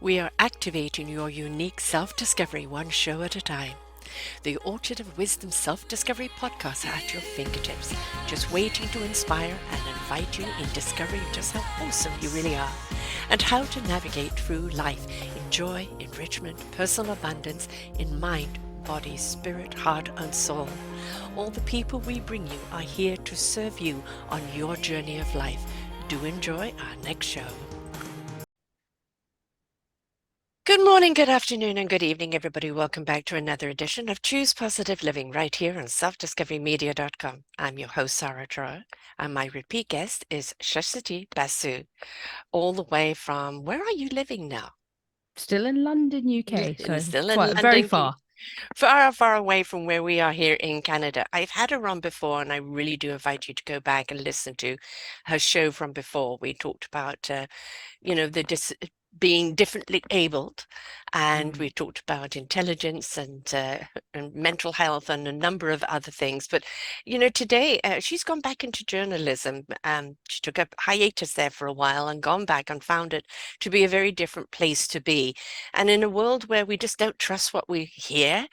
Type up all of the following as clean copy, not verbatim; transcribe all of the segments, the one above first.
We are activating your unique self-discovery one show at a time. The Orchard of Wisdom Self-Discovery podcast are at your fingertips, just waiting to inspire and invite you in discovering just how awesome you really are and how to navigate through life in joy, enrichment, personal abundance, in mind, body, spirit, heart, and soul. All the people we bring you are here to serve you on your journey of life. Do enjoy our next show. Good morning, good afternoon, and good evening, everybody. Welcome back to another edition of Choose Positive Living right here on selfdiscoverymedia.com. I'm your host, Sarah Troy, and my repeat guest is Suswati Basu, all the way from, where are you living now? Still in London, UK, so Still in quite very London, far. far, far away from where we are here in Canada. I've had her on before, and I really do invite you to go back and listen to her show from before. We talked about, the being differently abled, and we talked about intelligence and mental health and a number of other things. But today she's gone back into journalism. She took a hiatus there for a while and gone back and found it to be a very different place to be. And in a world where we just don't trust what we hear,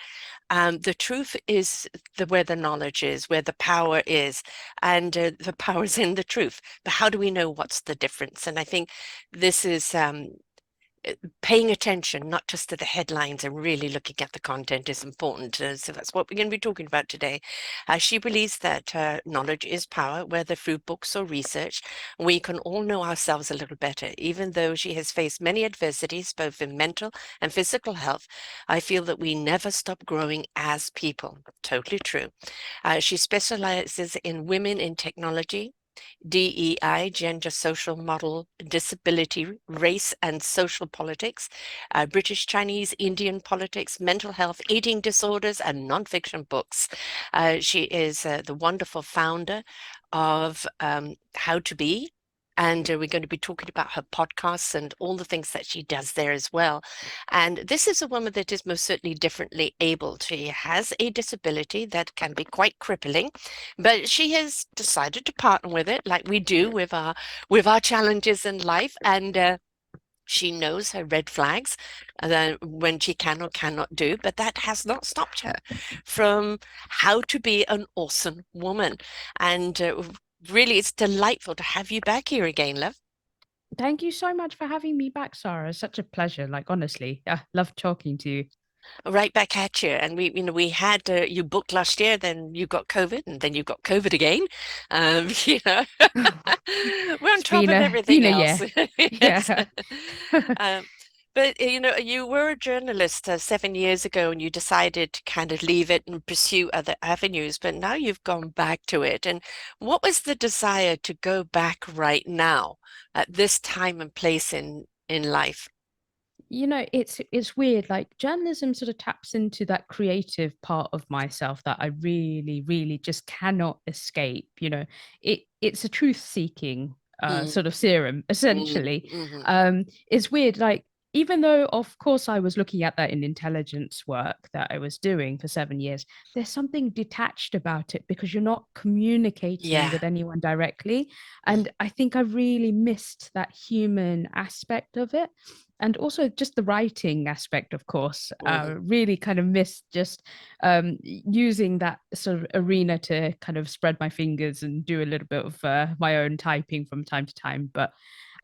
the truth is where the knowledge is, where the power is, and the power is in the truth. But how do we know what's the difference? And I think this is paying attention, not just to the headlines, and really looking at the content is important. So that's what we're going to be talking about today. She believes that knowledge is power, whether through books or research. We can all know ourselves a little better. Even though she has faced many adversities, both in mental and physical health, I feel that we never stop growing as people. Totally true. She specializes in women in technology, DEI, gender, social model, disability, race and social politics, British, Chinese, Indian politics, mental health, eating disorders, and nonfiction books. She is the wonderful founder of How to Be. And we're going to be talking about her podcasts and all the things that she does there as well. And this is a woman that is most certainly differently able. She has a disability that can be quite crippling, but she has decided to partner with it, like we do with our challenges in life, and she knows her red flags when she can or cannot do, but that has not stopped her from how to be an awesome woman. And really, it's delightful to have you back here again, love. Thank you so much for having me back, Sarah. It's such a pleasure. Like, honestly, I love talking to you. Right back at you. And we had you booked last year, then you got COVID, and then you got COVID again. You know, we're on It's top been of a everything year. else. Yes. Yeah. Um, but you were a journalist 7 years ago, and you decided to kind of leave it and pursue other avenues. But now you've gone back to it. And what was the desire to go back right now at this time and place in life? It's weird. Like journalism sort of taps into that creative part of myself that I really, really just cannot escape. It's a truth-seeking Mm, sort of serum, mm, essentially. mhm. It's weird, like even though of course I was looking at that in intelligence work that I was doing for 7 years, there's something detached about it because you're not communicating Yeah. with anyone directly. Mm, And I think I really missed that human aspect of it, and also just the writing aspect, of course. mhm. Really kind of missed just using that sort of arena to kind of spread my fingers and do a little bit of my own typing from time to time. But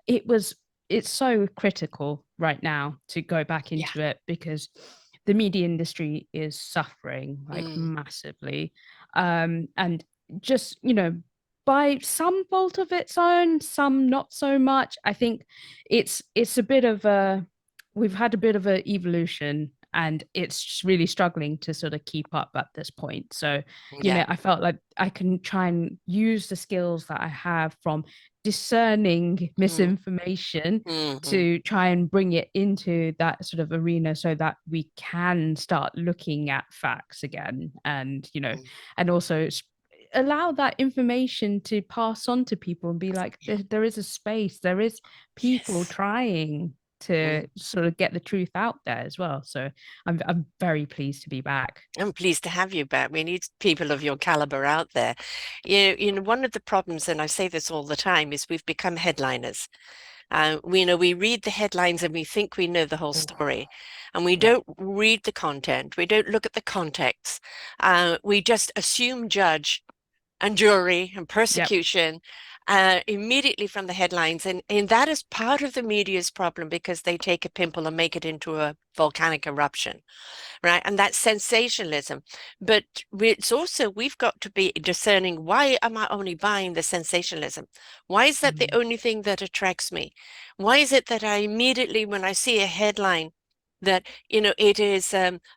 it was it's so critical right now to go back Yeah. into it because the media industry is suffering like Mm, massively, and just by some fault of its own, some not so much. I think it's a bit of a we've had a bit of a evolution, and it's just really struggling to sort of keep up at this point. So yeah. I felt like I can try and use the skills that I have from discerning Mm, misinformation mhm, to try and bring it into that sort of arena so that we can start looking at facts again, and mm. and also allow that information to pass on to people and be like, Yeah. there is a space, there is people Yes. trying to Mm. sort of get the truth out there as well. So I'm very pleased to be back. I'm pleased to have you back. We need people of your caliber out there. One of the problems, and I say this all the time, is we've become headliners. We read the headlines and we think we know the whole Oh, story, and we yeah. don't read the content. We don't look at the context. We just assume, judge, and jury and Yep. persecution immediately from the headlines. And that is part of the media's problem because they take a pimple and make it into a volcanic eruption, right? And that's sensationalism. But it's also, we've got to be discerning, why am I only buying the sensationalism? Why is that the Mm, only thing that attracts me? Why is it that I immediately, when I see a headline, that, it is,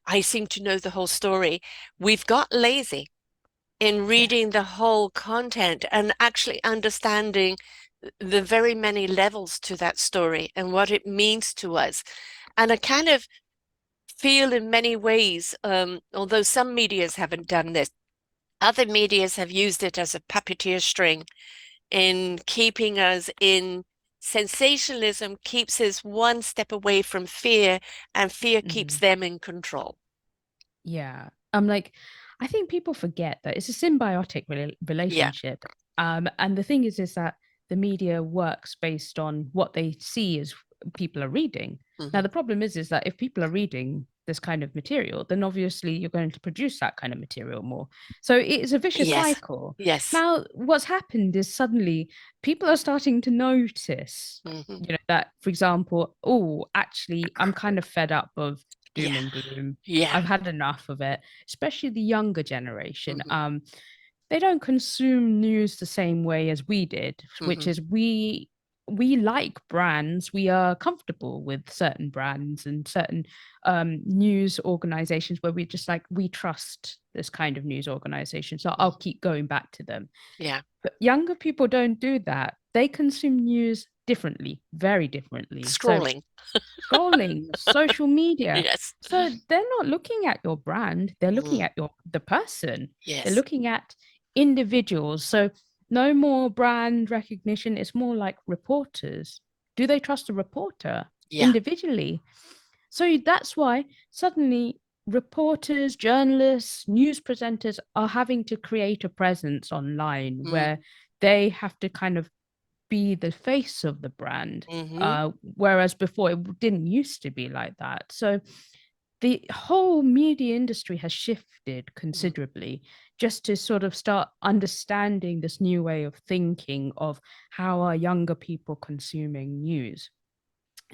I seem to know the whole story. We've got lazy in yeah. reading the whole content and actually understanding the very many levels to that story and what it means to us. And I kind of feel in many ways, although some medias haven't done this, other medias have used it as a puppeteer string in keeping us in sensationalism, keeps us one step away from fear, and fear keeps Mhm. them in control. Yeah. I'm like, I think people forget that it's a symbiotic Yeah. relationship. And the thing is that the media works based on what they see as people are reading. Now, Hmm. the problem is that if people are reading this kind of material, then obviously you're going to produce that kind of material more. So it is a vicious Yes. cycle. Yes. Now, what's happened is suddenly people are starting to notice, Hmm. that, for example, oh, actually, I'm kind of fed up of doom Yeah. and gloom. Yeah. I've had enough of it, especially the younger generation. Hmm. They don't consume news the same way as we did, which Hmm. is we like brands. We are comfortable with certain brands and certain news organizations where we just like we trust this kind of news organization. So I'll Hmm. keep going back to them. Yeah. But younger people don't do that. They consume news differently, very differently. So Scrolling. scrolling, social media. Yes. So they're not looking at your brand, they're looking Mm. at the person. They're Yes. looking at individuals. So no more brand recognition, it's more like reporters. Do they trust a reporter Yeah. individually? So that's why suddenly reporters, journalists, news presenters are having to create a presence online Mm. where they have to kind of be the face of the brand. Hmm. Whereas before it didn't used to be like that. So the whole media industry has shifted Mm. considerably just to sort of start understanding this new way of thinking of how are younger people consuming news.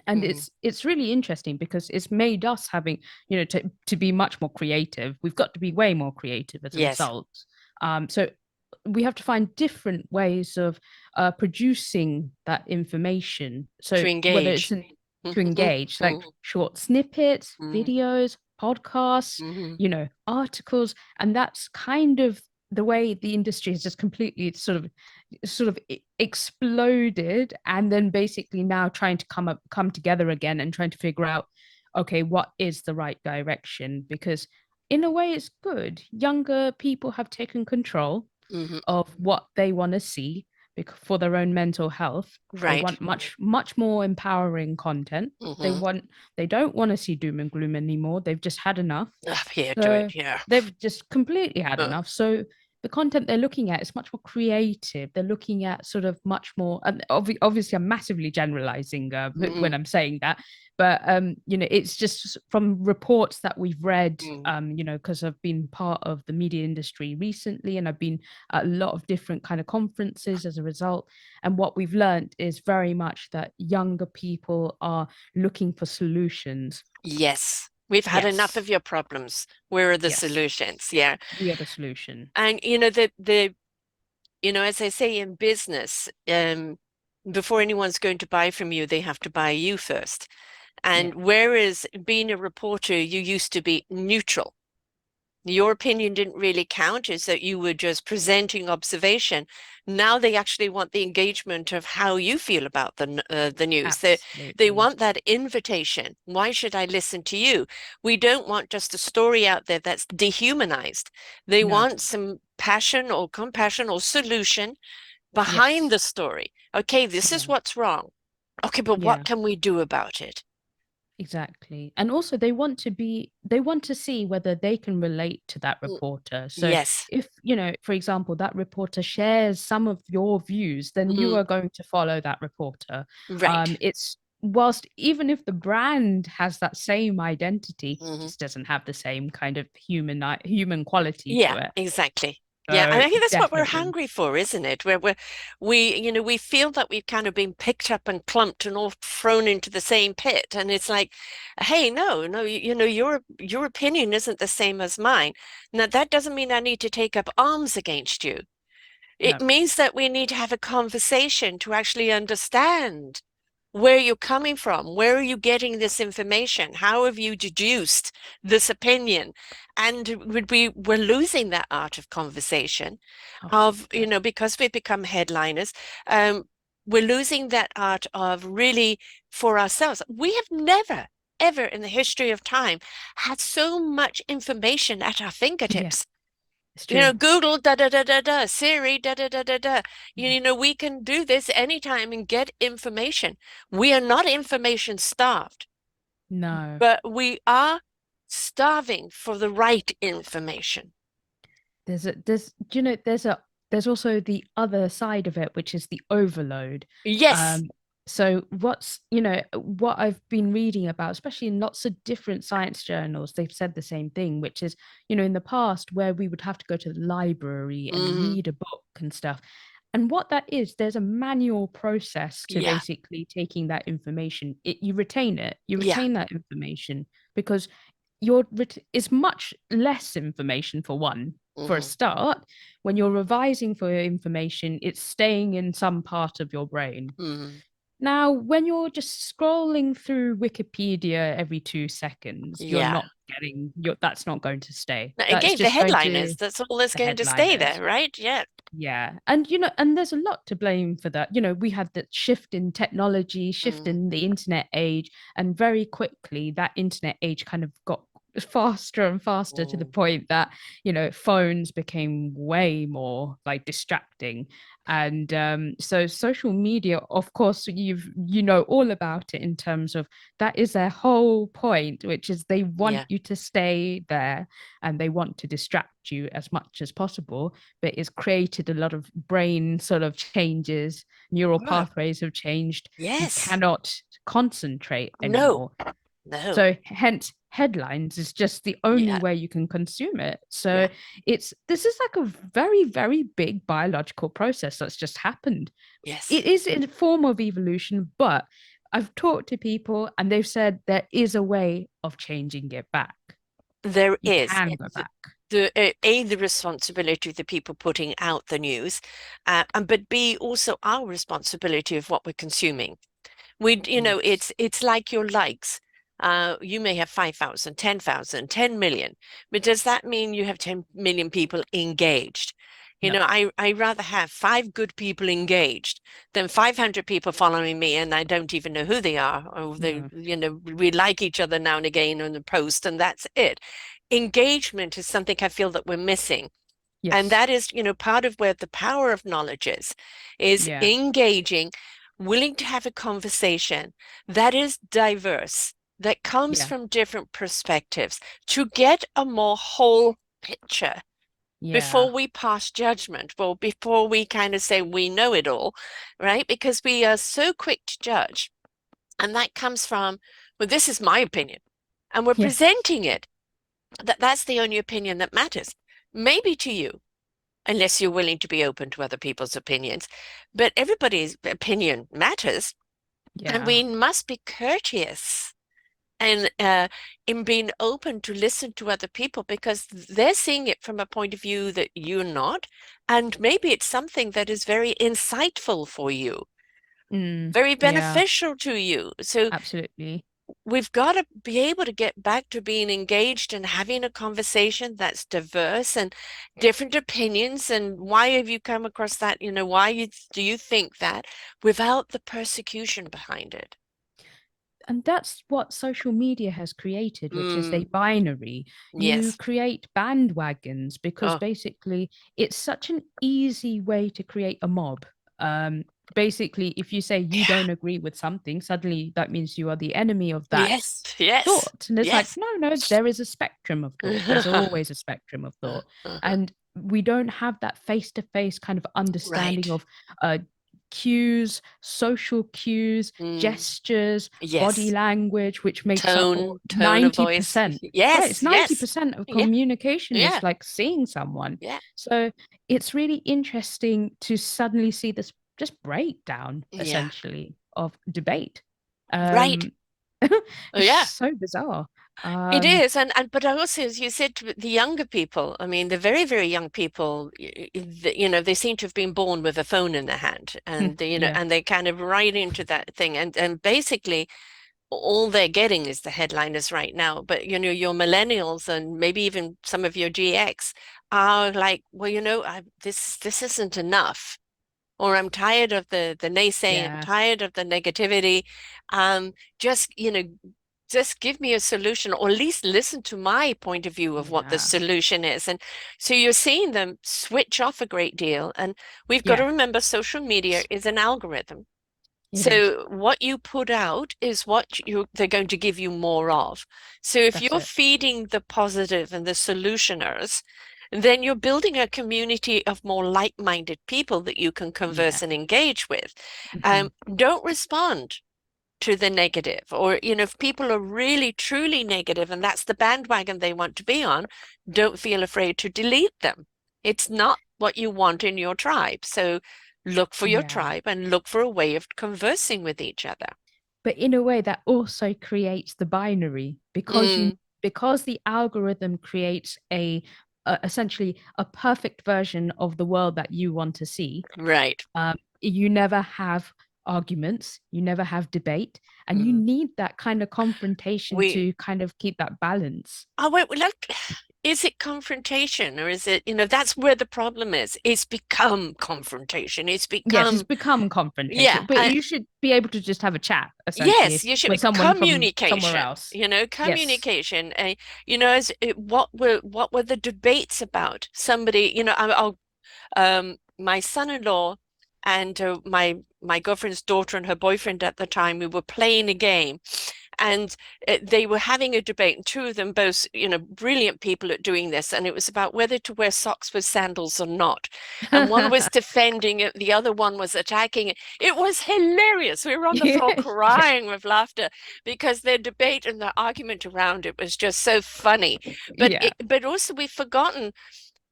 And Mm. it's really interesting because it's made us having, to be much more creative. We've got to be way more creative as a Yes. result. So we have to find different ways of producing that information. To So whether it's engage. to Hmm. engage, like short snippets, Hmm. videos, podcasts, Hmm. articles, and that's kind of the way the industry has just completely exploded, and then basically now trying to come together again and trying to figure out, okay, what is the right direction? Because in a way it's good, younger people have taken control Hmm. of what they want to see for their own mental health. They Right. want much more empowering content. they Hmm. want they don't want to see doom and gloom anymore. They've just had enough. Here, do it. So Yeah. they've just completely had Uh, enough. So the content they're looking at is much more creative. They're looking at sort of much more, and obviously I'm massively generalizing when mm. I'm saying that, but it's just from reports that we've read, Mm. because I've been part of the media industry recently, and I've been at a lot of different kind of conferences as a result. And what we've learned is very much that younger people are looking for solutions. Yes. We've had enough Yes, of your problems. Where are the yes, solutions? Yeah. we are the solution. And as I say in business, before anyone's going to buy from you, they have to buy you first. Yeah, And whereas being a reporter, you used to be neutral. Your opinion didn't really count, is that you were just presenting observation. Now they actually want the engagement of how you feel about the news. They absolutely. want that invitation. Why should I listen to you? We don't want just a story out there that's dehumanized. They No, want some passion or compassion or solution behind yes, the story. Okay, this is yeah, what's wrong. Okay, but what yeah. can we do about it? Exactly. And also they want to see whether they can relate to that Mm, reporter. So yes, if, for example, that reporter shares some of your views, then you mm, are going to follow that reporter. right. It's whilst even if the brand has that same identity, it Mhm. just doesn't have the same kind of human quality to Yeah, it. exactly. Yeah, and So I think that's what we're definitely. hungry for, isn't it? We feel that we've kind of been picked up and clumped and all thrown into the same pit, and it's like, hey, no, no, your opinion isn't the same as mine. Now that doesn't mean I need to take up arms against you. It No. means that we need to have a conversation to actually understand where you're coming from. Where are you getting this information? How have you deduced this opinion? And we're losing that art of conversation Oh, of, yeah. because we've become headliners, um, we're losing that art of really for ourselves. We have never, ever in the history of time had so much information at our Yeah, fingertips. it's true. Google da da da da da, Siri da da da da da. We can do this anytime and get information. We are not information starved, No. but we are starving for the right information. There's also the other side of it, which is the overload. Yes. Um, so what I've been reading about, especially in lots of different science journals, they've said the same thing, which is, in the past where we would have to go to the library and Hmm. read a book and stuff. And what that is, there's a manual process to Yeah. basically taking that information. You Yeah. retain that information because it's much less information for one. For a Hmm. start, when you're revising for your information, it's staying in some part of your brain. Hmm. Now, when you're just scrolling through Wikipedia every 2 seconds, Yeah. that's not going to stay. Now, That's again, the just going headliners, to that's all that's the going to stay there, headliners. right? Yeah. Yeah. And there's a lot to blame for that. We had the shift in technology, shift Mm. in the internet age, and very quickly that internet age kind of got faster and faster to the Mm. point that, phones became way more like distracting. And so social media, of course, all about it in terms of that is their whole point, which is they want Yeah. you to stay there and they want to distract you as much as possible, but it's created a lot of brain sort of changes. Neural Right. pathways have changed. You Yes. cannot concentrate No. anymore. No. So hence headlines is just the only Yeah. way you can consume it. Yeah. So this is like a very, very big biological process that's just happened. Yes. It is a form of evolution, but I've talked to people and they've said there is a way of changing it back. There You is can go back. the responsibility of the people putting out the news, and but B also our responsibility of what we're consuming. Yes. It's like your likes. You may have 5,000, 10,000, 10 million, but does that mean you have 10 million people engaged? No. I rather have five good people engaged than 500 people following me and I don't even know who they are. Or No. we like each other now and again on the post and that's it. Engagement is something I feel that we're missing. And Yes. that is, part of where the power of knowledge is Yeah. engaging, willing to have a conversation that is diverse, that comes Yeah. from different perspectives to get a more whole picture Yeah. before we pass judgment, well, before we kind of say we know it all, right? Because we are so quick to judge. And that comes from, well, this is my opinion. And we're Yeah. presenting it that's the only opinion that matters. Maybe to you, unless you're willing to be open to other people's opinions. But everybody's opinion matters, and Yeah. we must be courteous and in being open to listen to other people because they're seeing it from a point of view that you're not, and maybe it's something that is very insightful for you, very Yeah. beneficial to you. So Absolutely. we've got to be able to get back to being engaged and having a conversation that's diverse and different opinions. And why have you come across that? Do you think that without the persecution behind it? And that's what social media has created, which is a Mm, binary. You yes. create bandwagons because Oh, basically it's such an easy way to create a mob. basically, if you say you don't agree with something, suddenly that means you are the enemy of that Yes, yes, thought. And it's like, yes. no, no, there is a spectrum of thought. There's always a spectrum of thought. Uh-huh. And we don't have that face to face kind of understanding Right. of uh, cues, social cues, Mm. gestures, body Yes. language, which makes up Tone of voice. 90%. Right. It's Yes, yes. 90% of Yeah, communication is yeah, like seeing someone. yeah, So it's really interesting to suddenly see this just breakdown, yeah. essentially, of debate. Right. Um, Oh, it's yeah. so bizarre. It Um, is, and but I also, as you said, to the younger people. I mean, the very, very young people. They seem to have been born with a phone in their hand, and yeah, and they kind of right into that thing, and basically all they're getting is the headliners right now. But your millennials and maybe even some of your GX are like, well, this isn't enough, or I'm tired of the naysaying, I'm yeah, tired of the negativity. Just just give me a solution, or at least listen to my point of view of what the yeah, solution is. And so you're seeing them switch off a great deal. And we've got to yeah. remember social media is an algorithm. It is. So what you put out is what they're going to give you more of. So if That's you're it. feeding the positive and the solutioners, then you're building a community of more like-minded people that you can Yeah. converse and engage with. Mhm. Don't respond to the negative, or if people are really truly negative and that's the bandwagon they want to be on, don't feel afraid to delete them. It's not what you want in your tribe. So look for your Yeah. tribe and look for a way of conversing with each other. But in a way that also creates the binary Mm, because the algorithm creates essentially a perfect version of the world that you want to see. right. You never have arguments, you never have debate, and you Mm. need that kind of confrontation We to kind of keep that balance. Oh, wait, well, is it confrontation, or is it, that's where the problem is. It's become confrontation. It's Yes, it's become, become confrontation, yeah, but you should be able to just have a chat yes, essentially you should with someone from somewhere communication, else. Yes. communication. What were the debates about? Somebody, my son-in-law and my girlfriend's daughter and her boyfriend at the time, we were playing a game, and they were having a debate, and two of them both, brilliant people at doing this, and it was about whether to wear socks with sandals or not. And one was defending it, the other one was attacking it. It was hilarious. We were on the floor Yeah, yeah, crying with laughter because their debate and the argument around it was just so funny. yeah. But also we've forgotten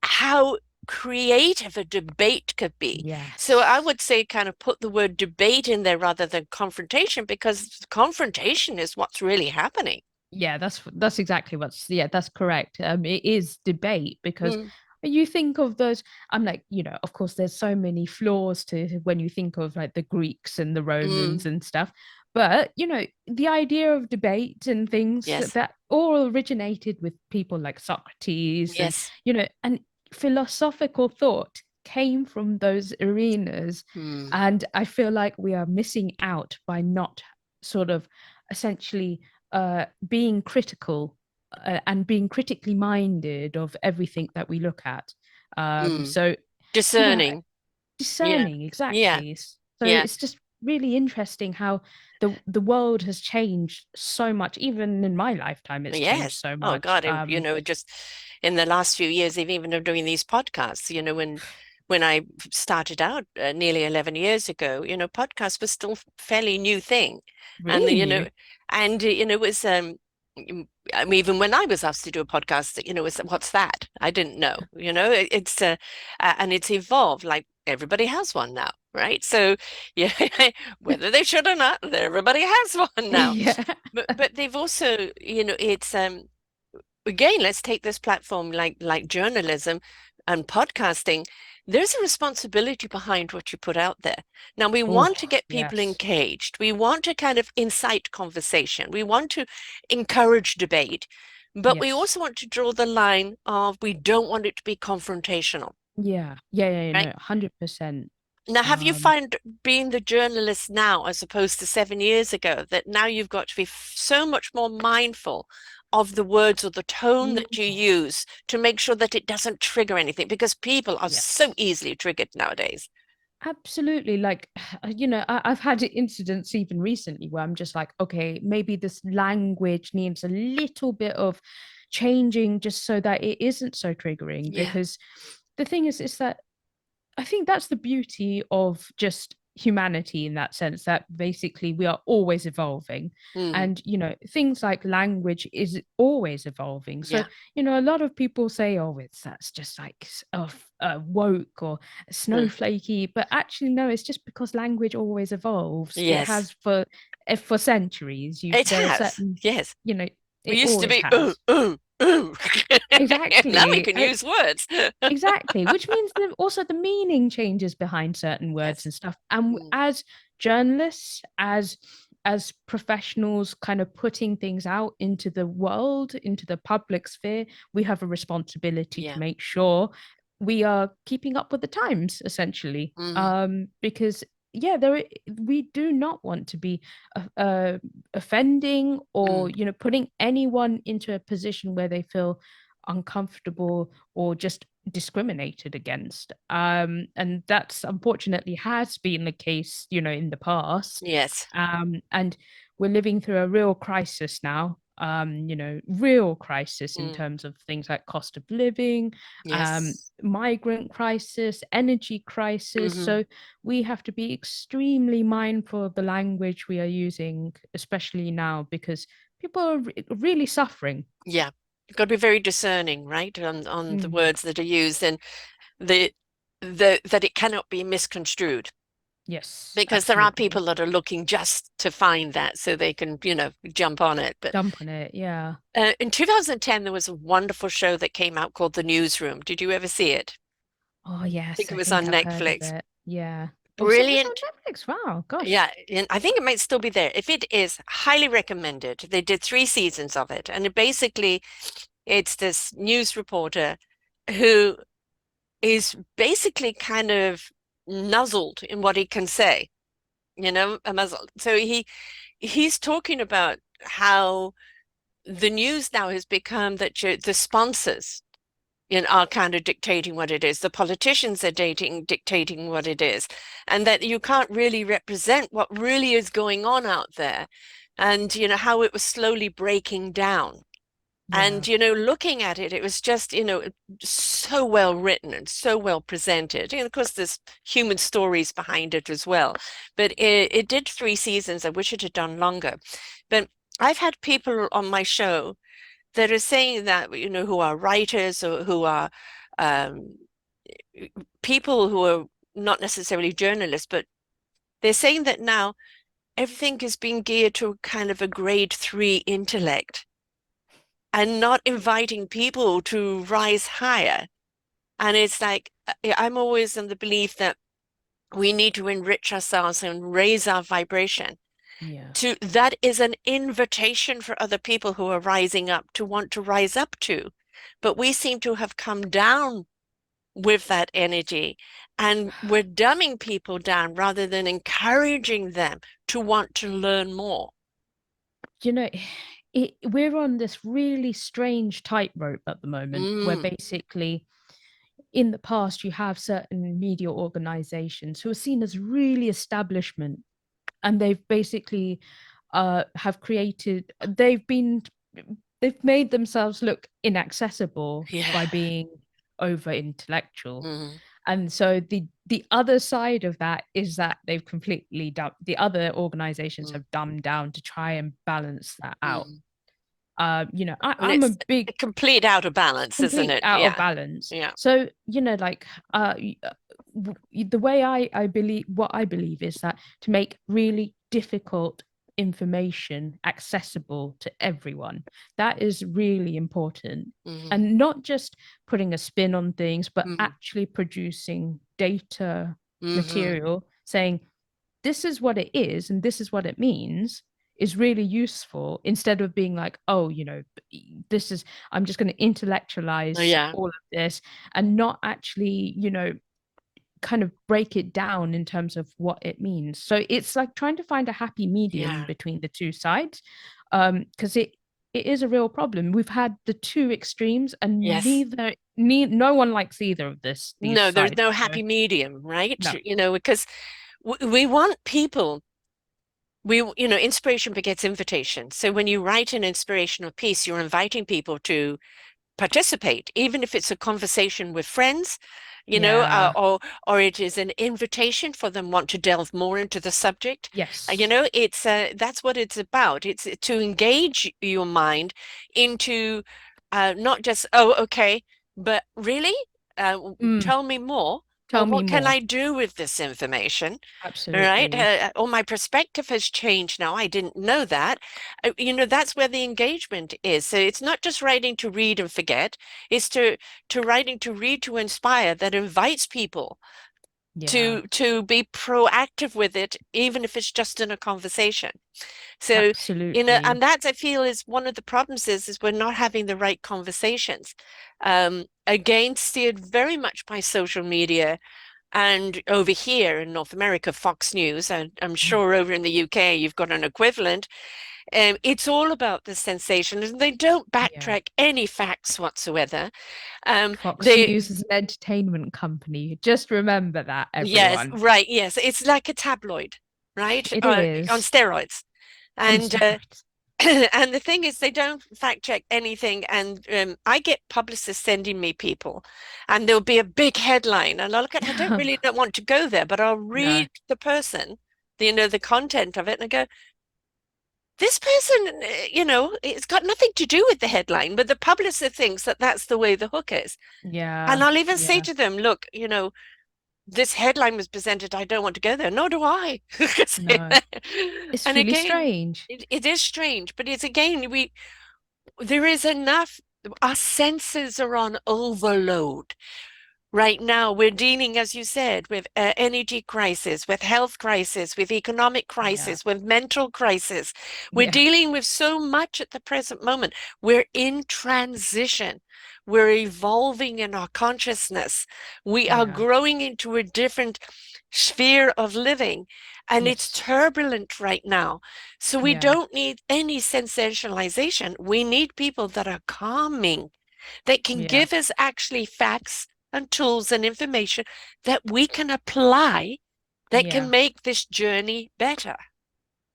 how creative a debate could be. So I Yes. would say kind of put the word debate in there rather than confrontation, because confrontation is what's really happening. Yeah, that's exactly what's yeah, that's correct. It is debate because Mm, you think of those, I'm like, of course there's so many flaws to when you think of like the Greeks and the Romans mm, and stuff. But, the idea of debate and things yes, that all originated with people like Socrates yes. and philosophical thought came from those arenas. Mm, And I feel like we are missing out by not sort of essentially being critical and being critically minded of everything that we look at. mm. So, you know, Discerning. Yeah, discerning yeah, exactly. So yeah. it's just really interesting how the world has changed so much. Even in my lifetime, it's changed Yes. so Oh much. God, just in the last few years, even of doing these podcasts, when I started out nearly 11 years ago, podcasts was still a fairly new thing. And Really new. it was I mean, even when I was asked to do a podcast, it's what's that? I didn't know. It's and it's evolved, like everybody has one now, right? So yeah, whether they should or not, everybody has one now. Yeah. But they've also, it's again, let's take this platform like journalism and podcasting. There's a responsibility behind what you put out there. Now, we want to Oh, get people yes. engaged. We want to kind of incite conversation. We want to encourage debate, but we Yes. also want to draw the line of we don't want it to be confrontational, Yeah. Yeah, yeah, no, right? 100%. Now, have you Um, found being the journalist now, as opposed to 7 years ago, that now you've got to be so much more mindful of the words or the tone that you oh, use to make sure that it doesn't trigger anything, because people are so yes. easily triggered nowadays. Absolutely. Like, I've had incidents even recently where I'm just like, okay, maybe this language needs a little bit of changing just so that it isn't so triggering. Yeah. Because the thing is that I think that's the beauty of just humanity in that sense, that basically we are always evolving. Mm. And, things like language is always evolving. So, Yeah. a lot of people say, oh, that's just like woke or Mm. snowflakey. But actually, no, it's just because language always evolves. It Yes. has for centuries. It There are has. certain, Yes. you know, We it used to always be has. ooh. Now we Exactly. can use words. Exactly, which means that also the meaning changes behind certain words Yes. and stuff. And Mm. as journalists, as professionals kind of putting things out into the world, into the public sphere, we have a responsibility to Yeah. make sure we are keeping up with the times, essentially. Mm. Because yeah, we do not want to be offending or Mm. putting anyone into a position where they feel uncomfortable or just discriminated against. And that's unfortunately has been the case, in the past. Yes. And we're living through a real crisis now. Real crisis in Mm. terms of things like cost of living, Yes. migrant crisis, energy crisis. Hmm. So we have to be extremely mindful of the language we are using, especially now, because people are really suffering. Yeah. You've got to be very discerning, right, on the Mm. words that are used and the that it cannot be misconstrued Yes, because there are absolutely. people that are looking just to find that so they can, jump on it. But Jump on it. Yeah. in 2010, there was a wonderful show that came out called The Newsroom. Did you ever see it? Oh, I yes, think it I was think on I've heard of Netflix. it. Yeah. Oh, so it's on Brilliant. Netflix. Wow. Gosh. Yeah, and I think it might still be there. If it is, highly recommended. They did 3 seasons of it, and it's this news reporter who is basically kind of nuzzled in what he can say, a muzzle. So he's talking about how the news now has become that the sponsors are kind of dictating what it is. The politicians are dictating what it is, and that you can't really represent what really is going on out there, and how it was slowly breaking down. And Yeah. looking at it, it was just so well written and so well presented. And of course, there's human stories behind it as well. But it did 3 seasons. I wish it had done longer. But I've had people on my show that are saying that, who are writers or who are um, people who are not necessarily journalists, but they're saying that now everything is being geared to kind of a grade 3 intellect and not inviting people to rise higher. And it's like, I'm always in the belief that we need to enrich ourselves and raise our vibration. Yeah. That is an invitation for other people who are rising up to want to rise up to. But we seem to have come down with that energy and we're dumbing people down rather than encouraging them to want to learn more. You know, we're on this really strange tightrope at the moment where Mm, basically in the past you have certain media organizations who are seen as really establishment, and they've basically they've made themselves look inaccessible yeah. by being over intellectual. Mm, And so the other side of that is that they've completely dumbed, the other organizations mm, have dumbed down to try and balance that out. mm. And I'm a it's big a complete out of balance, isn't complete it? out of Yeah. balance. Yeah. So, like the way I believe, what I believe is that to make really difficult information accessible to everyone, that is really important. Hmm. And not just putting a spin on things, but Hmm. actually producing data Hmm. material saying this is what it is and this is what it means is really useful, instead of being like, oh, this is, I'm just going to intellectualize Yeah. all of this and not actually, kind of break it down in terms of what it means. So it's like trying to find a happy medium Yeah. between the two sides. Because it is a real problem. We've had the two extremes, and Yes. no one likes either of these No, there's sides. no So happy medium, right? no, Because we want people, inspiration begets invitation. So when you write an inspirational piece, you're inviting people to participate, even if it's a conversation with friends, yeah, or it is an invitation for them want to delve more into the subject. yes, It's that's what it's about. It's to engage your mind into not just, oh, okay, but really, mm, tell me more, or tell me what can more. I do with this information? All right. Absolutely, Or my perspective has changed now. I didn't know that. That's where the engagement is. So it's not just writing to read and forget. It's to writing to read to inspire that invites people yeah, to be proactive with it, even if it's just in a conversation. So, absolutely, and that I feel is one of the problems is we're not having the right conversations. Again, steered very much by social media and over here in North America, Fox News, and I'm sure over in the UK you've got an equivalent. It's all about the sensation, and they don't yeah. backtrack any facts whatsoever. Fox They, News is an entertainment company. Just remember that, yes, everyone. right, yes, it's like a tabloid, right, It on is steroids. on And steroids. and the thing is, they don't fact check anything. And I get publicists sending me people, and there'll be a big headline, and I'll look at. I don't want to go there, but I'll No, read the person, the content of it, and I go, this person, it's got nothing to do with the headline, but the publisher thinks that that's the way the hook is. And yeah, I'll even say yeah, to them, look, this headline was presented. I don't want to go there. Nor do I. no. It's And really again, strange. it is strange, but it's again, there is enough. Our senses are on overload. Right now, we're dealing, as you said, with energy crisis, with health crisis, with economic Yeah, crisis, with mental crisis. We're yeah, dealing with so much at the present moment. We're in transition. We're evolving in our consciousness. We are yeah, growing into a different sphere of living, and it's yes, turbulent right now. So we yeah, don't need any sensationalization. We need people that are calming, that can yeah, give us actually facts and tools and information that we can apply that can yeah. make this journey better.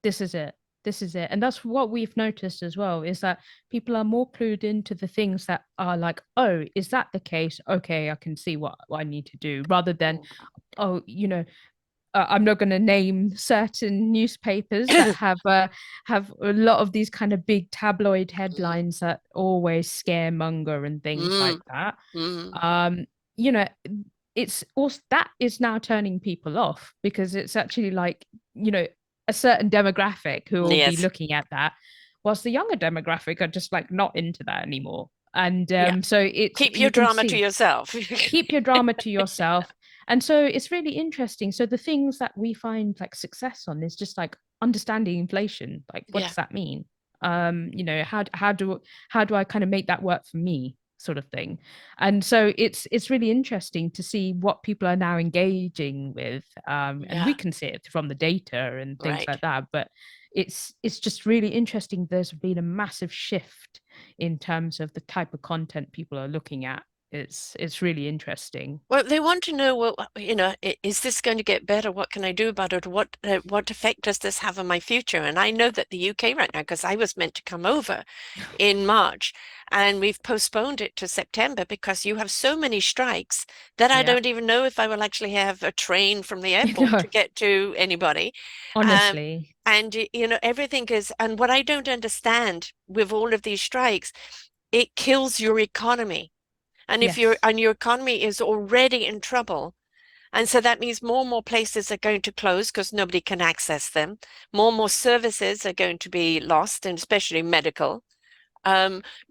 This is it. This is it. And that's what we've noticed as well, is that people are more clued into the things that are like, oh, is that the case? Okay, I can see what I need to do, rather than, oh, I'm not going to name certain newspapers that have a lot of these kind of big tabloid Mm, headlines that always scaremonger and things like mm, that. mm. Um, you know, it's also that is now turning people off because it's actually like, a certain demographic who will be Yes. looking at that, whilst the younger demographic are just like not into that anymore. And Yeah. so it's Keep your you can drama to see yourself. keep your drama to yourself. And so it's really interesting. So the things that we find like success on is just like understanding inflation. Like, what Yeah. does that mean? How do I kind of make that work for me, sort of thing. And so it's really interesting to see what people are now engaging with. And we Yeah. can see it from the data and things Right. like that. But it's just really interesting. There's been a massive shift in terms of the type of content people are looking at. It's really interesting. Well, they want to know, well, is this going to get better? What can I do about it? What effect does this have on my future? And I know that the UK right now, because I was meant to come over in March, and we've postponed it to September because you have so many strikes that I Yeah. don't even know if I will actually have a train from the airport No, to get to anybody. Um, honestly. and everything is, and what I don't understand with all of these strikes, it kills your economy. And if Yes. your economy is already in trouble, and so that means more and more places are going to close because nobody can access them. More and more services are going to be lost, and especially medical.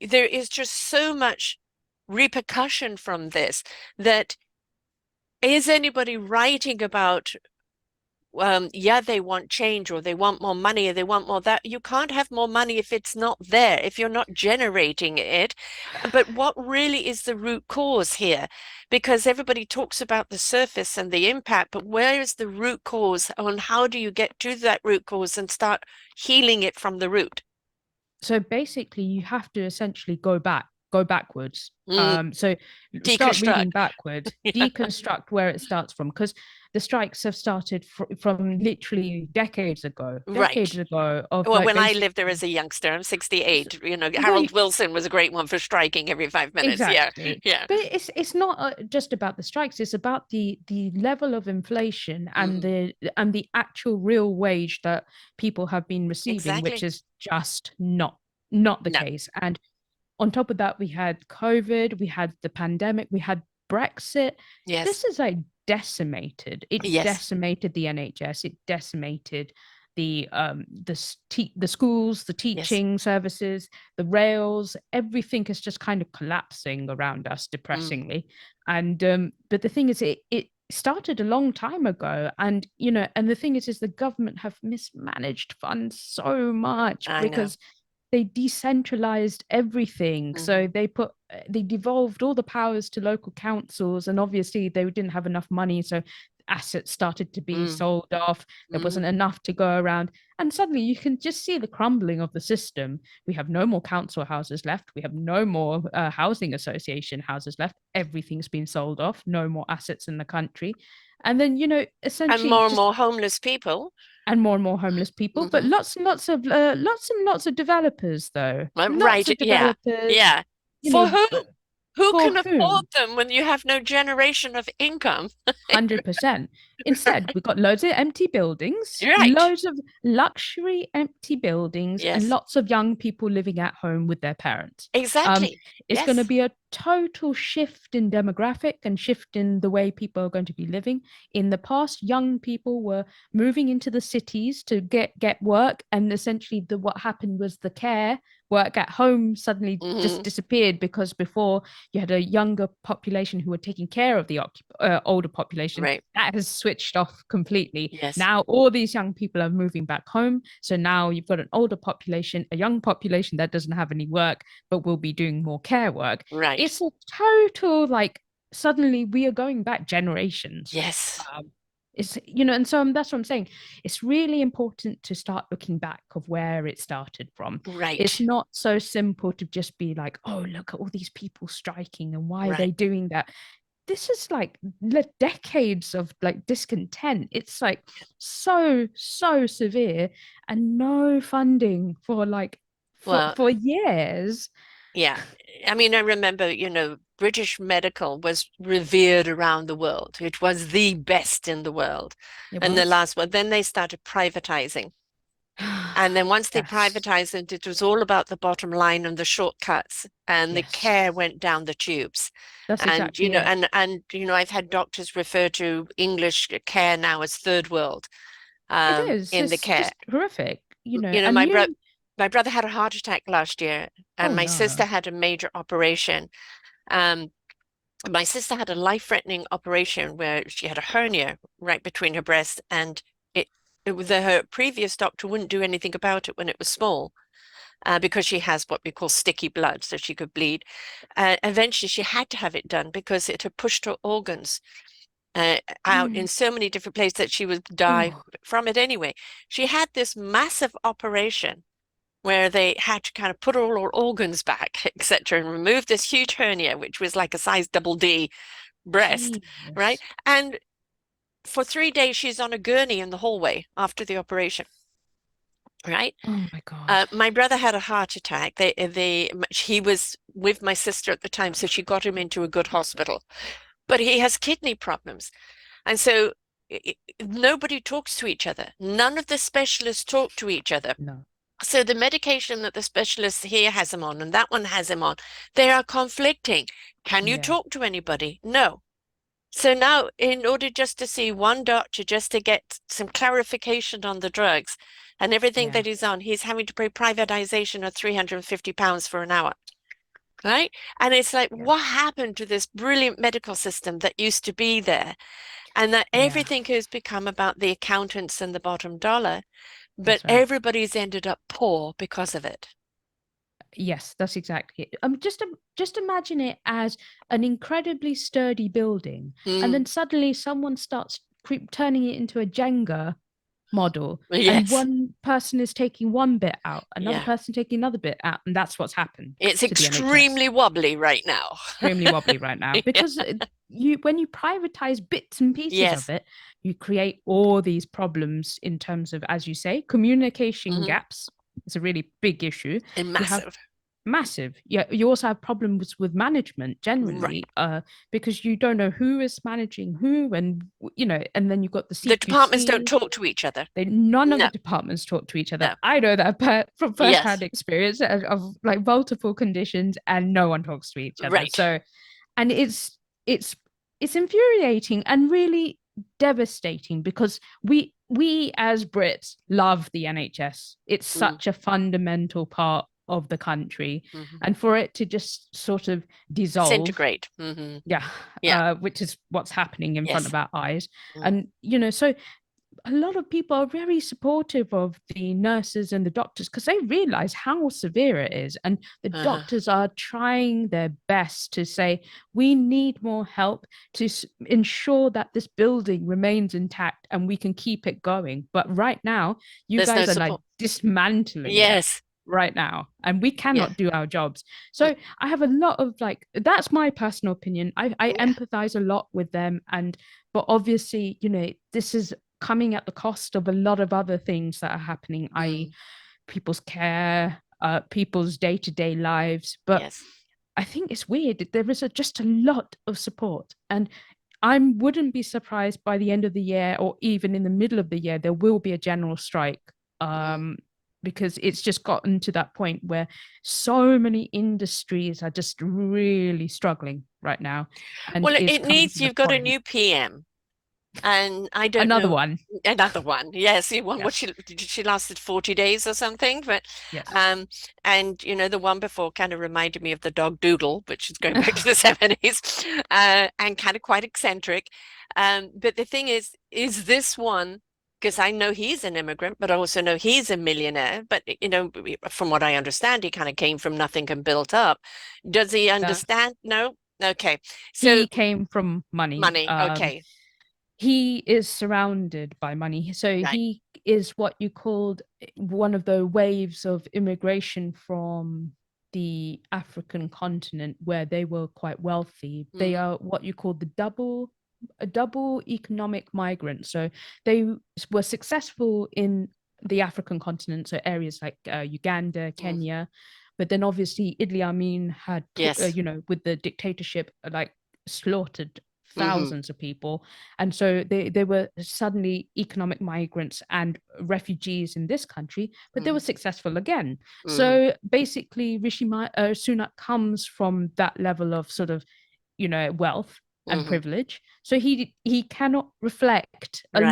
There is just so much repercussion from this that is anybody writing about, yeah, they want change or they want more money or they want more that. You can't have more money if it's not there, if you're not generating it. But what really is the root cause here? Because everybody talks about the surface and the impact, but where is the root cause, and how do you get to that root cause and start healing it from the root? So basically you have to essentially go backwards. Mm, So start deconstruct. reading backward, Yeah. deconstruct where it starts from, because the strikes have started from literally Right. decades ago of Well, like when I lived there basically as a youngster, I'm 68. no, Harold Wilson was a great one for striking every 5 minutes. Yeah. exactly. Yeah. But it's not just about the strikes. It's about the level of inflation Mm, and the actual real wage that people have been receiving, which exactly. is just not the No. case. And on top of that, we had COVID, we had the pandemic, we had Brexit. Yes. This is like decimated. It Yes. decimated the NHS. It decimated the schools, the Yes. teaching services, the rails. Everything is just kind of collapsing around us, Mm, depressingly. And but the thing is, it started a long time ago, and and the thing is the government have mismanaged funds so much I know. because they decentralized everything. So Hmm. they devolved all the powers to local councils, and obviously they didn't have enough money, so assets started to be Mm, sold off. There hmm. wasn't enough to go around, and suddenly you can just see the crumbling of the system. We have no more council houses left. We have no more housing association houses left. Everything's been sold off. No more assets in the country. And then, And essentially just more homeless people. and more homeless people, but Hmm. lots and lots of developers though. Lots Right. of Yeah. developers, Yeah. you For know, who? Who for can afford whom? them when you have no generation of income? 100%. Instead, we've got loads of empty buildings, Right. loads of luxury empty buildings, and Yes. lots of young people living at home with their parents. Um, Exactly. it's going to Yes. be a total shift in demographic and shift in the way people are going to be living. In the past, young people were moving into the cities to get work, and essentially what happened was the care work at home suddenly just Hmm. disappeared because before you had a younger population who were taking care of the older population. Right. That has switched off completely. Yes. Now all these young people are moving back home. So now you've got an older population, a young population that doesn't have any work, but will be doing more care work. Right. It's a total like suddenly we are going back generations. Yes. It's and so that's what I'm saying. It's really important to start looking back of where it started from. It's Right. not so simple to just be like, oh, look at all these people striking and why are Right. they doing that? This is like decades of like discontent. It's like so severe, and no funding for like Well, for years. yeah. I mean, I remember, British medical was revered around the world. It was the best in the world. It And the was. last one, then they started privatizing. And then once they Yes, privatized it, it was all about the bottom line and the shortcuts, and the yes, care went down the tubes. that's And exactly it. I've had doctors refer to English care now as third world It is. in the It's care. just horrific, You know, and my brother had a heart attack last year, and oh my sister no. had a major operation. Um, my sister had a life-threatening operation where she had a hernia right between her breasts, and it, her previous doctor wouldn't do anything about it when it was small. Because she has what we call sticky blood, so she could bleed. Eventually, she had to have it done because it had pushed her organs out in Mm. so many different places that she would die Oh, from it anyway. She had this massive operation where they had to kind of put all her organs back, etc., and remove this huge hernia, which was like a size double D breast, right? Jesus. And for 3 days, she's on a gurney in the hallway after the operation, right? Oh my God. My brother had a heart attack. He was with my sister at the time, so she got him into a good hospital. But he has kidney problems. And so nobody talks to each other. None of the specialists talk to each other. No. So the medication that the specialist here has him on and that one has him on, they are conflicting. Can you Yeah. talk to anybody? No. So now, in order just to see one doctor, just to get some clarification on the drugs and everything Yeah. that he's on, he's having to pay privatization of £350 for an hour, right? And it's like, Yeah. what happened to this brilliant medical system that used to be there? And that Yeah. everything has become about the accountants and the bottom dollar, but That's right. everybody's ended up poor because of it. Yes, that's exactly it. Just imagine it as an incredibly sturdy building, and Mm, then suddenly someone starts turning it into a Jenga, model, and Yes. one person is taking one bit out, another Yeah. person taking another bit out, and that's what's happened It's to the NHS. extremely wobbly right now. Extremely wobbly right now Yeah. because you when you privatize bits and pieces of Yes. it, you create all these problems in terms of, as you say, communication Hmm. gaps. It's a really big issue. And You have massive. massive. Yeah, you also have problems with management Right. generally, because you don't know who is managing who, and and then you've got the The departments don't CQC. talk to each other. None of the No, departments talk to each other. no. I know that from Yes. first-hand experience of like multiple conditions, and no one talks to each other. Right. So, and it's it's infuriating and really devastating because we as Brits love the NHS. It's Mm-hmm. such a fundamental part of the country, Mm-hmm. and for it to just sort of dissolve, Disintegrate. Hmm. yeah, Yeah. which is what's happening in front Yes. of our eyes. Mm. And so a lot of people are very supportive of the nurses and the doctors because they realize how severe it is. And the Uh-huh. doctors are trying their best to say, we need more help to ensure that this building remains intact and we can keep it going. But right now, you There's no guys are like support. dismantling it Yes. right now, and we Yeah. cannot do our jobs. Mm. So I have a lot of like, that's my personal opinion. I Yeah. empathize a lot with them. And but obviously, this is coming at the cost of a lot of other things that are happening, i.e., Mm. people's care, people's day-to-day lives. But Yes. I think it's weird. There is just a lot of support, and I wouldn't be surprised by the end of the year or even in the middle of the year there will be a general strike. Mm. Because it's just gotten to that point where so many industries are just really struggling right now, and Well, it's it coming needs, to the you've got a point. new PM. And I don't Another know, one. another one. Yes, the one what Yes. she lasted 40 days or something, but Yes. um and the one before kind of reminded me of the dog Doodle, which is going back to the 70s, and kind of quite eccentric. But the thing is this one, because I know he's an immigrant, but I also know he's a millionaire. But from what I understand, he kind of came from nothing and built up. Does he Yeah. understand? No? Okay. So He came from money. money, okay, He is surrounded by money. So right. he is what you called one of the waves of immigration from the African continent where they were quite wealthy. They Hmm. are what you call a double economic migrant. So they were successful in the African continent, so areas like Uganda, Mm. Kenya. But then obviously Idi Amin had, Yes. with the dictatorship, like slaughtered Hmm. thousands of people. And so they were suddenly economic migrants and refugees in this country, but they were Hmm. successful again. Hmm. So basically, Sunak comes from that level of sort of, wealth and Hmm. privilege. So he cannot reflect Right. a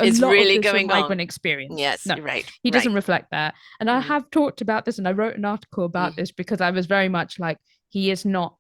It's lot of really the sort of going on. migrant experience. Yes, No, you're right. he Right. doesn't reflect that. And I Mm. have talked about this, and I wrote an article about Hmm. this because I was very much like, he is not.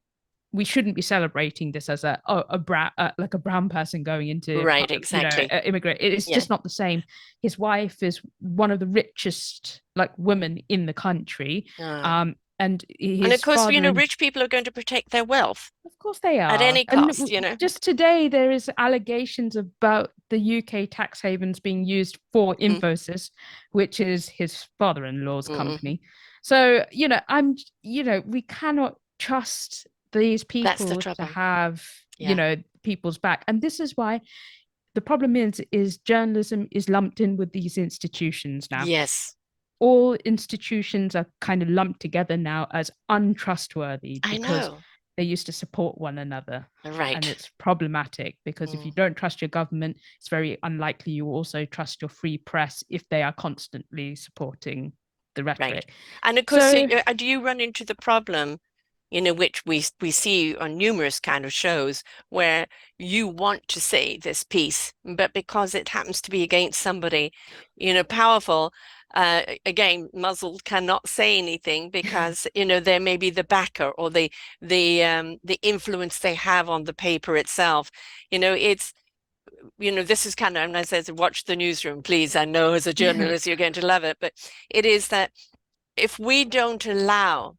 We shouldn't be celebrating this as a brown like a brown person going into Right, exactly. immigrant. It's Yeah. just not the same. His wife is one of the richest like women in the country, Uh, and and of his course, father and rich people are going to protect their wealth of course they at are. any And cost. just today, there is allegations about the UK tax havens being used for Hmm. Infosys, which is his father-in-law's Hmm. company. So, we cannot trust these That's the people to trouble. have, Yeah. people's back. And this is why the problem is journalism is lumped in with these institutions now. Yes, All institutions are kind of lumped together now as untrustworthy I because know. they used to support one another. And Right. it's problematic because if you Mm. don't trust your government, it's very unlikely you also trust your free press if they are constantly supporting the Right. rhetoric. And of course, So, do you run into the problem, which we see on numerous kind of shows where you want to say this piece, but because it happens to be against somebody, powerful, again, muzzled cannot say anything because, there may be the backer or the influence they have on the paper itself. It's this is kind of, and I says, watch the newsroom, please. I know as a journalist you're going to love it, but it is that if we don't allow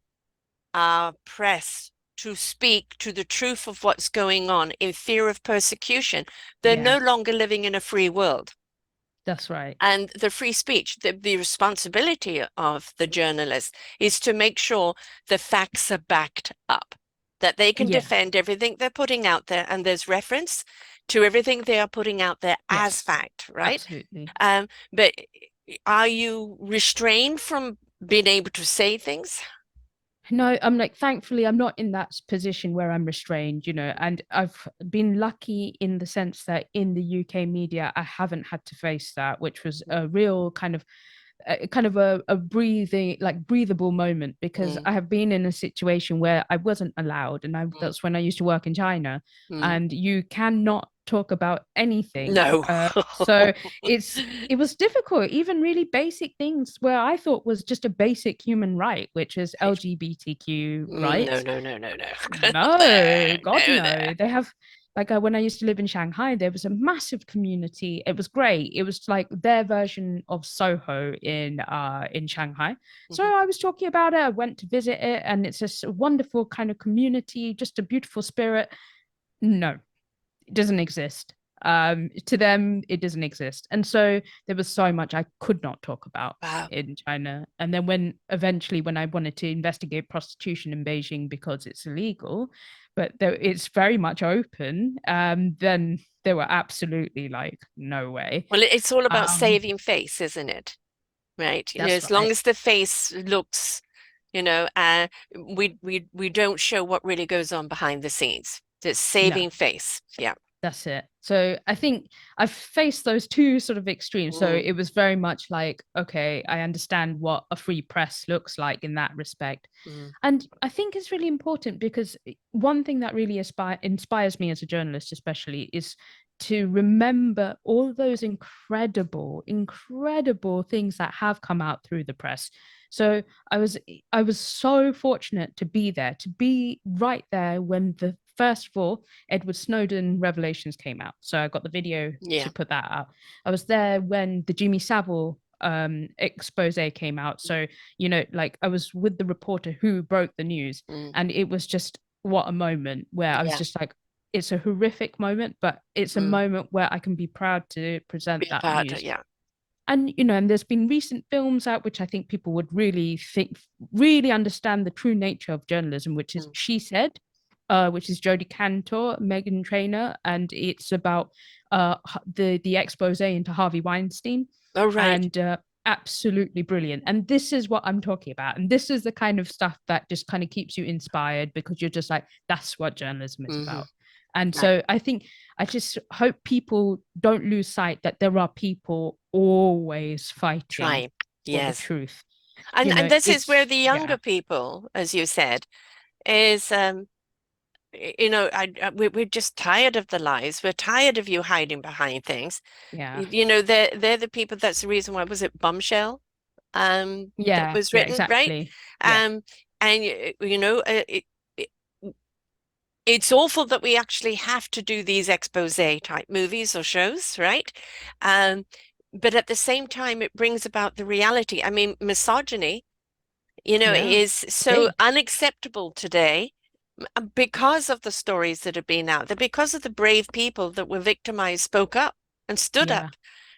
our press to speak to the truth of what's going on in fear of persecution, they're yeah, no longer living in a free world. That's right. And the free speech, the responsibility of the journalist is to make sure the facts are backed up, that they can Yeah. defend everything they're putting out there, and there's reference to everything they are putting out there as Yes. fact, right? Absolutely. But are you restrained from being able to say things? No, I'm like, thankfully, I'm not in that position where I'm restrained, and I've been lucky in the sense that in the UK media, I haven't had to face that, which was a real kind of a breathing like breathable moment because Mm, I have been in a situation where I wasn't allowed, and mm, that's when I used to work in China, mm. and you cannot talk about anything. No. So it was difficult, even really basic things where I thought was just a basic human right, which is Right. LGBTQ No, rights. no, no, no, no. No, God, No there. no. They have like when I used to live in Shanghai, there was a massive community. It was great. It was like their version of Soho in Shanghai. So Mhm. I was talking about it. I went to visit it, and it's just a wonderful kind of community, just a beautiful spirit. No, it doesn't exist. To them, it doesn't exist. And so there was so much I could not talk about Wow. in China. And then when I wanted to investigate prostitution in Beijing because it's illegal, but it's very much open, then they were absolutely like, no way. Well, it's all about Um, saving face, isn't it? Right? that's As long right. as the face looks, you know, uh, we don't show what really goes on behind the scenes. It's No. saving face. Yeah. That's it. So I think I've faced those two sort of extremes. So Mm, it was very much like, okay, I understand what a free press looks like in that respect. mm. And I think it's really important because one thing that really inspires me as a journalist, especially, is to remember all those incredible, incredible things that have come out through the press. So I was I was so fortunate to be there, to be right there when the first of all Edward Snowden revelations came out. So I got the video to Yeah. put that out. I was there when the Jimmy Savile expose came out. So, like I was with the reporter who broke the news, Mm, and it was just what a moment where I was yeah. just like, it's a horrific moment, but it's a Mm. moment where I can be proud to Be present a that part of, news. yeah. And there's been recent films out which I think people would really understand the true nature of journalism, which is Mm. She Said, which is Jodie Cantor, Megan Trainor, and it's about the expose into Harvey Weinstein, Oh, right. and absolutely brilliant. And this is what I'm talking about, and this is the kind of stuff that just kind of keeps you inspired because you're just like, that's what journalism is Hmm. about. And Right. so I just hope people don't lose sight that there are people always fighting Try. for the Yes. truth. And this is where It's, the yeah, younger people, as you said, is we're just tired of the lies. We're tired of you hiding behind things. yeah, They're the people. That's the reason why was it Bombshell that yeah, was yeah, written, right? exactly. Yeah, Um, and it, it's awful that we actually have to do these expose type movies or shows, right? Um, but at the same time, it brings about the reality. I mean, misogyny, yeah, is so big. unacceptable today because of the stories that have been out there, because of the brave people that were victimized, spoke up and stood Yeah, up,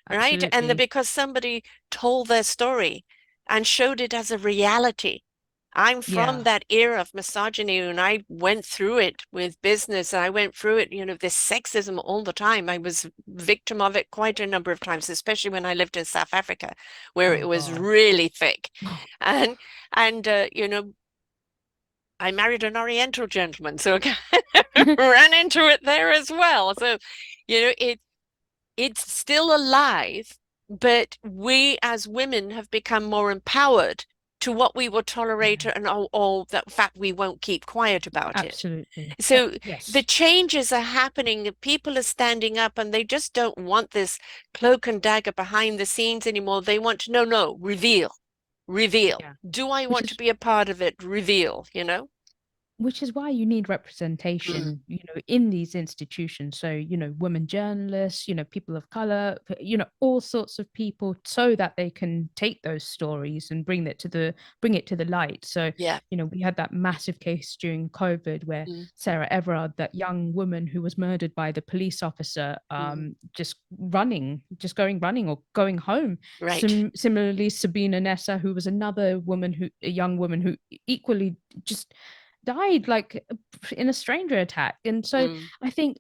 right? absolutely. Because somebody told their story and showed it as a reality. I'm from Yeah. that era of misogyny, and I went through it with business. I went through it, this sexism all the time. I was victim of it quite a number of times, especially when I lived in South Africa, where Oh it was God. really thick. And I married an Oriental gentleman, so I kind of ran into it there as well. So, it's still alive, but we as women have become more empowered to what we will tolerate Yeah, and all that fact we won't keep quiet about it. absolutely. So the Yes. changes are happening. People are standing up and they just don't want this cloak and dagger behind the scenes anymore. They want to know, no, reveal, reveal. Yeah. Do I Which want to is be a part of it? Reveal, which is why you need Mm, representation, in these institutions. So, women journalists, people of color, all sorts of people, so that they can take those stories and bring it to the light. So, yeah. we had that massive case during COVID where Mm, Sarah Everard, that young woman who was murdered by the police officer, mm, just going running or going home. right. Similarly, Sabina Nessa, who was another a young woman who equally just died like in a stranger attack. And so Mm, I think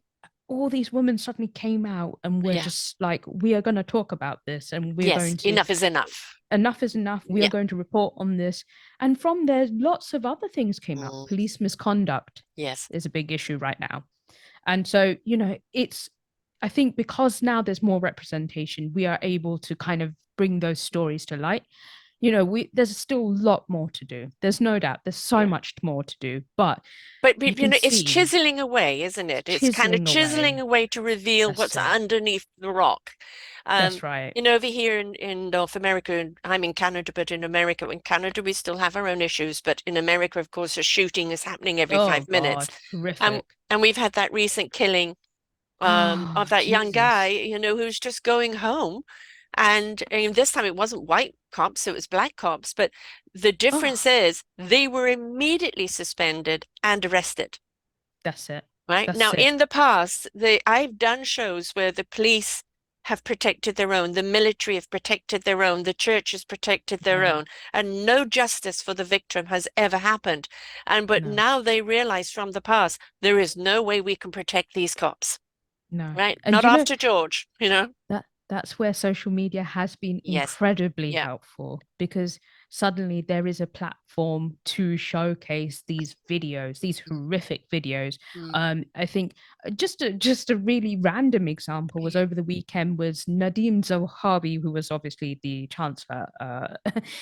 all these women suddenly came out and were yeah. just like, we are going to talk about this, and we're Yes. going to, Enough is enough. enough is enough. We are Yeah. going to report on this. And from there, lots of other things came up. Mm, Police misconduct yes. is a big issue right now. And so, I think because now there's more representation, we are able to kind of bring those stories to light. There's still a lot more to do. There's no doubt. There's so Yeah. much more to do, but But you can it's see chiseling away, isn't it's it? It's kind of chiseling chiseling away. away to reveal That's what's it. underneath the rock. Um, That's right. over here in North America, and I'm in Canada, but in Canada, we still have our own issues. But in America, of course, a shooting is happening every Oh 5 minutes. God, And horrific. we've had that recent killing Oh of that young guy, Jesus. who's just going home. And this time it wasn't white cops, it was black cops. But the difference Oh, is they were immediately suspended and arrested. that's it. Right That's now, it. in the past, I've done shows where the police have protected their own, the military have protected their own, the church has protected their Yeah. own, and no justice for the victim has ever happened. But No. now they realize from the past there is no way we can protect these cops. No. Right? And Not after George. that's where social media has been Yes. incredibly Yeah. helpful, because suddenly there is a platform to showcase these videos, these horrific videos. Mm. I think just a really random example was over the weekend was Nadim Zohabi, who was obviously the chancellor.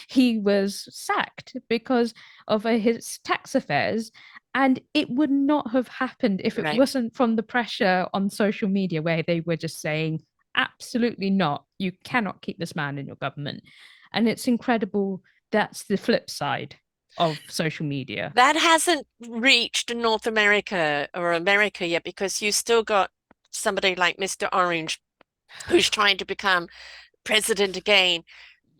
He was sacked because of his tax affairs. And it would not have happened if it Right. wasn't from the pressure on social media, where they were just saying, absolutely not. You cannot keep this man in your government. And it's incredible. That's the flip side of social media. That hasn't reached North America or America yet because you still got somebody like Mr. Orange who's trying to become president again,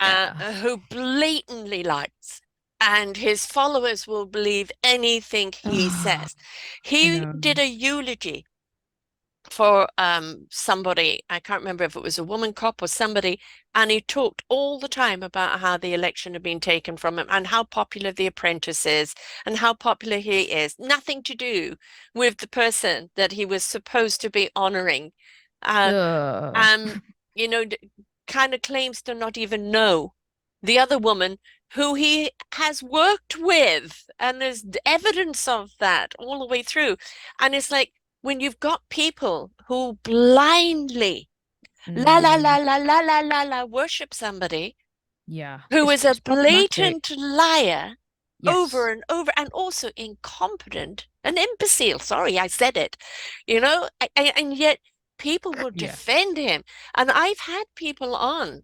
Yeah. who blatantly lies, and his followers will believe anything he Ah, says. I He know. did a eulogy for somebody, I can't remember if it was a woman cop or somebody, and he talked all the time about how the election had been taken from him and how popular the apprentice is and how popular he is. Nothing to do with the person that he was supposed to be honoring. Uh, Ugh. um, kind of claims to not even know the other woman who he has worked with, and there's evidence of that all the way through. And it's like when you've got people who blindly la la la Mm, la la la la la worship somebody yeah. who It's is a it's problematic. blatant liar over Yes. and over and also incompetent, an imbecile. Sorry, I said it, and yet people will Yeah. defend him. And I've had people on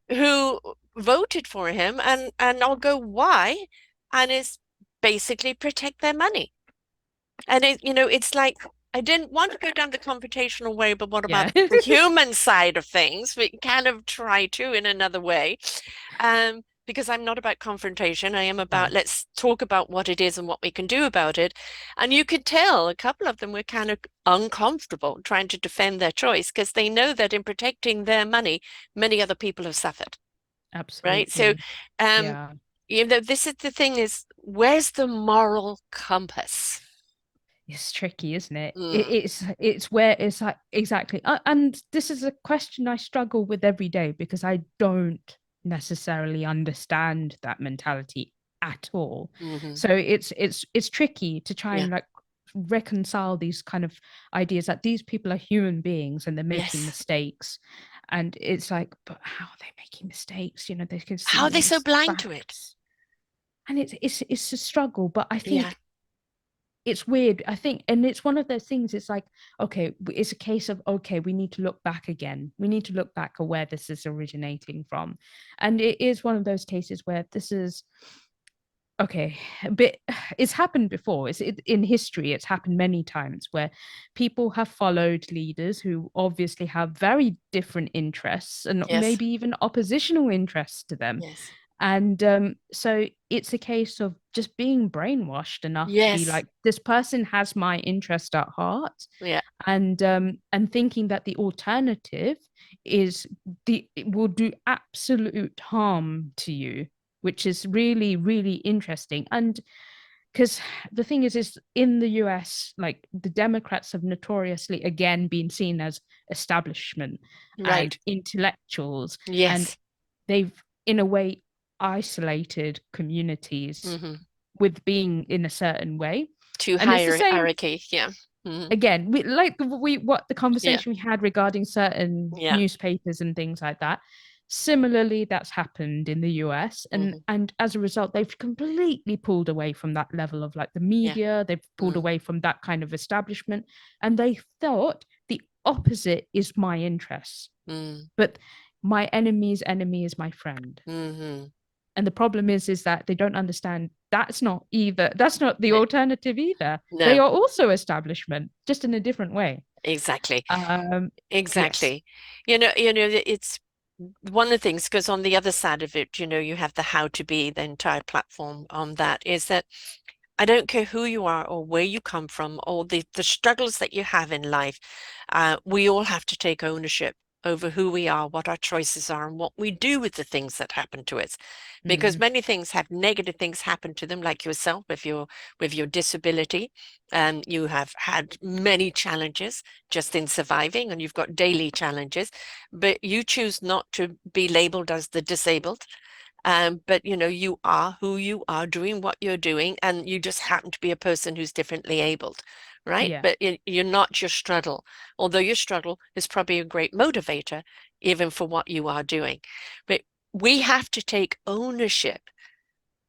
who voted for him, and I'll go, why? And it's basically protect their money. And it's like I didn't want to go down the confrontational way, but what about Yeah. the human side of things? We kind of try to in another way. Because I'm not about confrontation. I am about No, let's talk about what it is and what we can do about it. And you could tell a couple of them were kind of uncomfortable trying to defend their choice because they know that in protecting their money, many other people have suffered, right? So, absolutely. um, Yeah. this is the thing is, where's the moral compass? It's tricky, isn't it? Mm, It's where it's like exactly. And this is a question I struggle with every day, because I don't necessarily understand that mentality at all. hmm. So it's tricky to try Yeah. and like reconcile these kind of ideas that these people are human beings and they're making Yes. mistakes. And it's like, but how are they making mistakes? They can How see are all they so these blind to it? facts. And it's a struggle, but I Yeah. think it's weird. I think, and it's one of those things. It's like, okay, it's a case of, okay, we need to look back again. We need to look back at where this is originating from. And it is one of those cases where this is okay, but it's happened before. In history, it's happened many times where people have followed leaders who obviously have very different interests and Yes, maybe even oppositional interests to them. yes, And so it's a case of just being brainwashed enough to be yes, like, this person has my interest at heart, yeah, and thinking that the alternative is the it will do absolute harm to you, which is really, really interesting. And because the thing is in the US, like the Democrats have notoriously again been seen as establishment and right. intellectuals, and Yes. they've in a way isolated communities Hmm. with being in a certain way. Too And it's the high same hierarchy. Yeah. Hmm. again, we what the Yeah. conversation we had regarding certain Yeah. newspapers and things like that. Similarly, that's happened in the US, and Hmm. as a result, they've completely pulled away from that level of like the Yeah. media. They've pulled Mm. away from that kind of establishment, and they thought the opposite is my interests. Mm. But my enemy's enemy is my friend. Hmm. And the problem is that they don't understand that's not either. That's not the alternative either. They No, are also establishment, just in a different way. exactly. Um, yes. Exactly. It's one of the things, because on the other side of it, you have the how to be, the entire platform on that is that I don't care who you are or where you come from or the struggles that you have in life. We all have to take ownership over who we are, what our choices are, and what we do with the things that happen to us. Because Mm, many things have negative things happen to them, like yourself with your disability. You have had many challenges just in surviving, and you've got daily challenges, but you choose not to be labeled as the disabled. But you are who you are doing what you're doing, and you just happen to be a person who's differently abled, right? yeah. But you're not your struggle, although your struggle is probably a great motivator, even for what you are doing. But we have to take ownership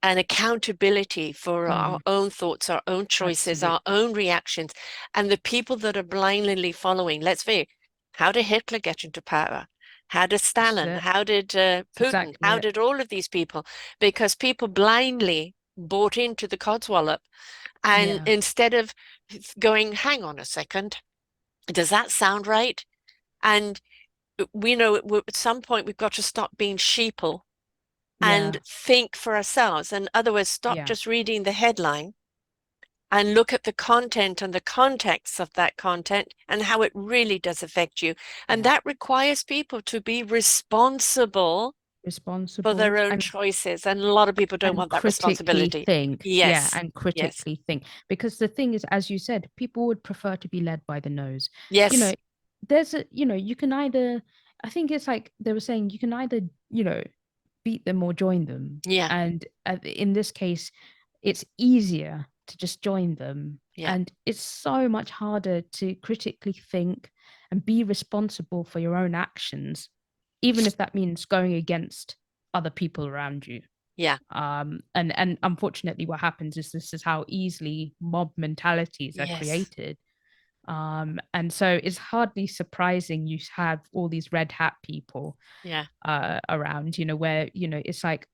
and accountability for our Mm, own thoughts, our own choices, our absolutely. own reactions, and the people that are blindly following. Let's see, how did Hitler get into power? How did This is Stalin? it. How did It's Putin? exactly How it. did all of these people? Because people blindly bought into the codswallop, and Yeah. instead of going, hang on a second, does that sound right? And we know at some point we've got to stop being sheeple and Yeah. think for ourselves. In other words, stop Yeah. just reading the headline and look at the content and the context of that content and how it really does affect you. And Yeah. that requires people to be responsible for their Responsible own choices. And a lot of people don't and want that critically responsibility. think. Yeah, Yes, and yes, critically think. Because the thing is, as you said, people would prefer to be led by the nose. You know, yes, you can either, I think it's like they were saying, you can either, beat them or join them. yeah, And in this case, it's easier to just join them. yeah, And it's so much harder to critically think and be responsible for your own actions, even if that means going against other people around you. yeah, And unfortunately, what happens is this is how easily mob mentalities are yes, created. And so it's hardly surprising you have all these red hat people yeah. around, where, it's like,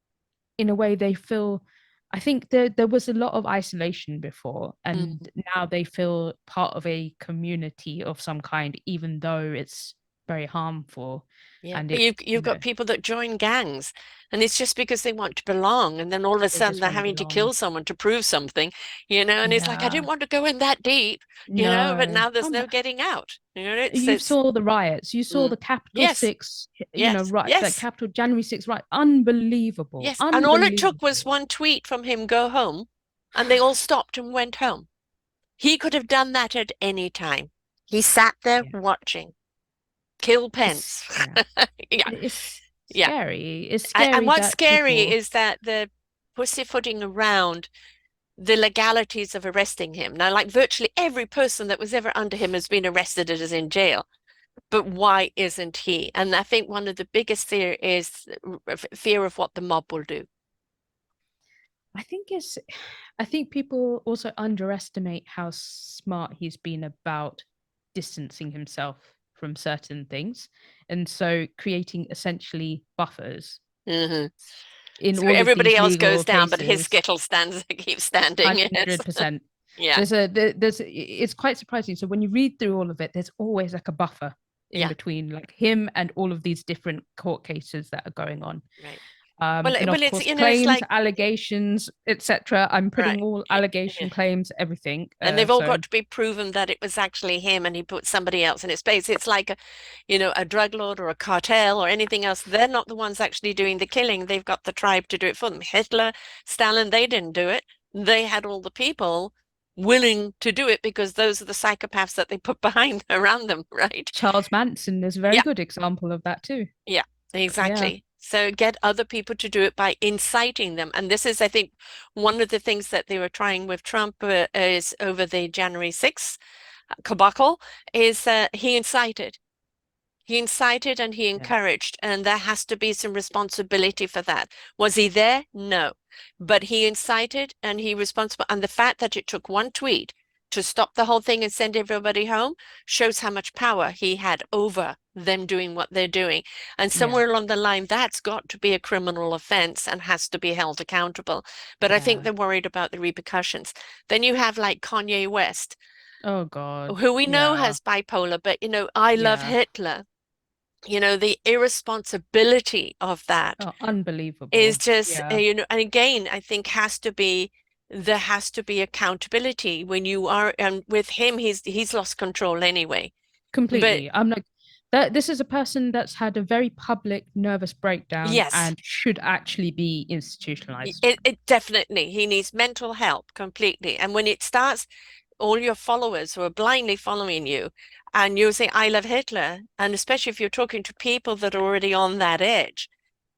in a way, they feel, I think there was a lot of isolation before, and Mhm. now they feel part of a community of some kind, even though it's very harmful. Yeah, And but it, you've got people that join gangs, and it's just because they want to belong, and then all of a they sudden just they're want to having to belong. kill someone to prove something, and it's like I didn't Yeah. want to go in that deep, but No. now there's no getting out. It's You it's saw the riots. You saw mm, the Capital yes, Six, yes, right, the yes, Capital January 6th, right? Unbelievable. yes, and all it took was Unbelievable. one tweet from him, go home, and they all stopped and went home. He could have done that at any time. He sat there Yeah. watching, kill It's Pence. yeah. Yeah, It's yeah. scary. It's And scary what's that scary people is that the pussyfooting around the legalities of arresting him. Now, like virtually every person that was ever under him has been arrested and is in jail. But why isn't he? And I think one of the biggest fear is fear of what the mob will do. I think it's I think people also underestimate how smart he's been about distancing himself from certain things, and so creating essentially buffers. Hmm. in So all of everybody these else goes legal down, but his cases. skittle stands keeps standing. Yes. 100%. Yeah. It's quite surprising. So when you read through all of it, there's always like a buffer in Yeah. between like him and all of these different court cases that are going on. Right. Well, Of it's course, it's claims, like allegations, etc. I'm right. putting all Yeah. allegation claims, everything. And they've all So got to be proven that it was actually him and he put somebody else in its place. It's like a drug lord or a cartel or anything else. They're not the ones actually doing the killing. They've got the tribe to do it for them. Hitler, Stalin, they didn't do it. They had all the people willing to do it because those are the psychopaths that they put behind around them, right? Charles Manson is a very Yeah, good example of that too. yeah, Yeah, exactly. So get other people to do it by inciting them. And this is, I think, one of the things that they were trying with Trump is over the January 6th Kabakal is he incited. He incited and he yeah, encouraged, and there has to be some responsibility for that. Was he there? No. But he incited and he responsible. And the fact that it took one tweet to stop the whole thing and send everybody home shows how much power he had over them doing what they're doing. And yeah, somewhere along the line, that's got to be a criminal offense and has to be held accountable. But I think yeah. they're worried about the repercussions. Then you have like Kanye West, Oh God. who we know Yeah, has bipolar, but I love yeah. Hitler. The irresponsibility of that Oh, is unbelievable. just, Yeah, and again, I think there has to be accountability when you are, and with him, he's lost control anyway. But completely. I'm like that. This is a person that's had a very public nervous breakdown yes, and should actually be institutionalized. it definitely, he needs mental help completely. And when it starts, all your followers who are blindly following you, and you say, I love Hitler, and especially if you're talking to people that are already on that edge,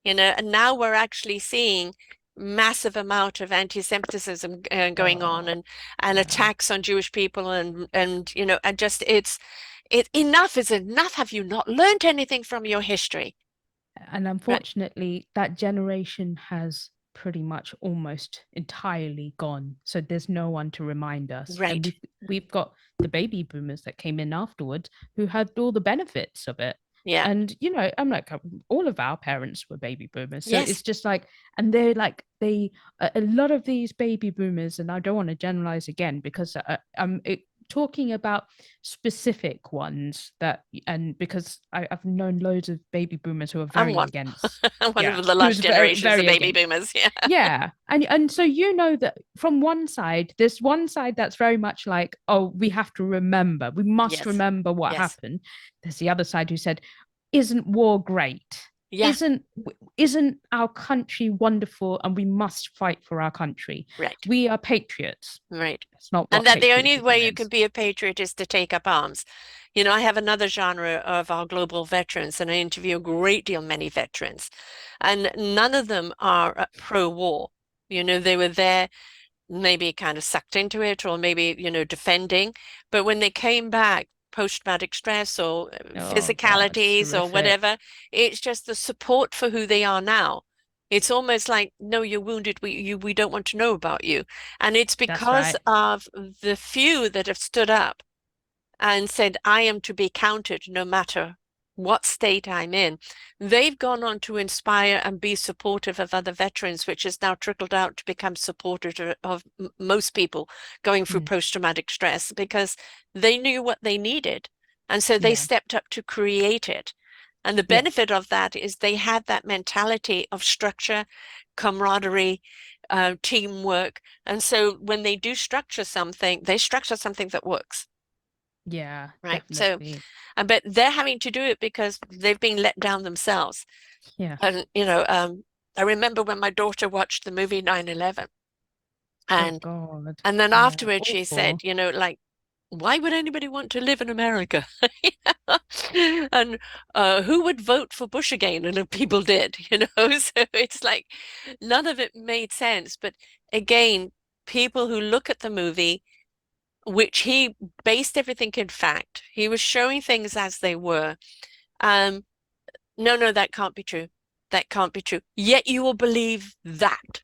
and now we're actually seeing massive amount of anti-Semitism going on, Oh, and yeah. attacks on Jewish people, and just enough is enough. Have you not learned anything from your history? And Right. unfortunately, that generation has pretty much almost entirely gone. So there's no one to remind us. And Right. we've got the baby boomers that came in afterwards who had all the benefits of it. Yeah. And I'm like, all of our parents were baby boomers. So it's Yes. just like, and they're like, a lot of these baby boomers, and I don't want to generalize again because talking about specific ones that, and because I've known loads of baby boomers who are I'm very one. against, I'm one yeah, of the who's last very generations of very baby against, boomers. Yeah. yeah. And so that from one side, there's one side that's very much like, oh, we have to remember, we must Yes. remember what Yes. happened. There's the other side who said, isn't war great? Yeah. Isn't our country wonderful, and we must fight for our country? Right. We are patriots. Right. That's not And what that the only patriotism way you can is. be a patriot is to take up arms. I have another genre of our global veterans, and I interview a great deal many veterans, and none of them are pro-war. They were there maybe kind of sucked into it or maybe, defending. But when they came back, post-traumatic stress or Oh God, it's physicalities or horrific. whatever, it's just the support for who they are now. It's almost like, no, you're wounded. We don't want to know about you. And it's That's because right. of the few that have stood up and said, I am to be counted no matter what state I'm in. They've gone on to inspire and be supportive of other veterans, which has now trickled out to become supportive of most people going through Mm, post-traumatic stress because they knew what they needed. And so they yeah, stepped up to create it. And the yeah, benefit of that is they had that mentality of structure, camaraderie, teamwork. And so when they do structure something, they structure something that works. yeah, Right. So, definitely. but they're having to do it because they've been let down themselves. Yeah. And, I remember when my daughter watched the movie 9/11 Oh and God. and then Yeah, afterwards she said, awful. like, why would anybody want to live in America? And who would vote for Bush again? And people did, So it's like none of it made sense. But again, people who look at the movie, which he based everything in fact. He was showing things as they were. Um, no, no, that can't be true. That can't be true. Yet you will believe that,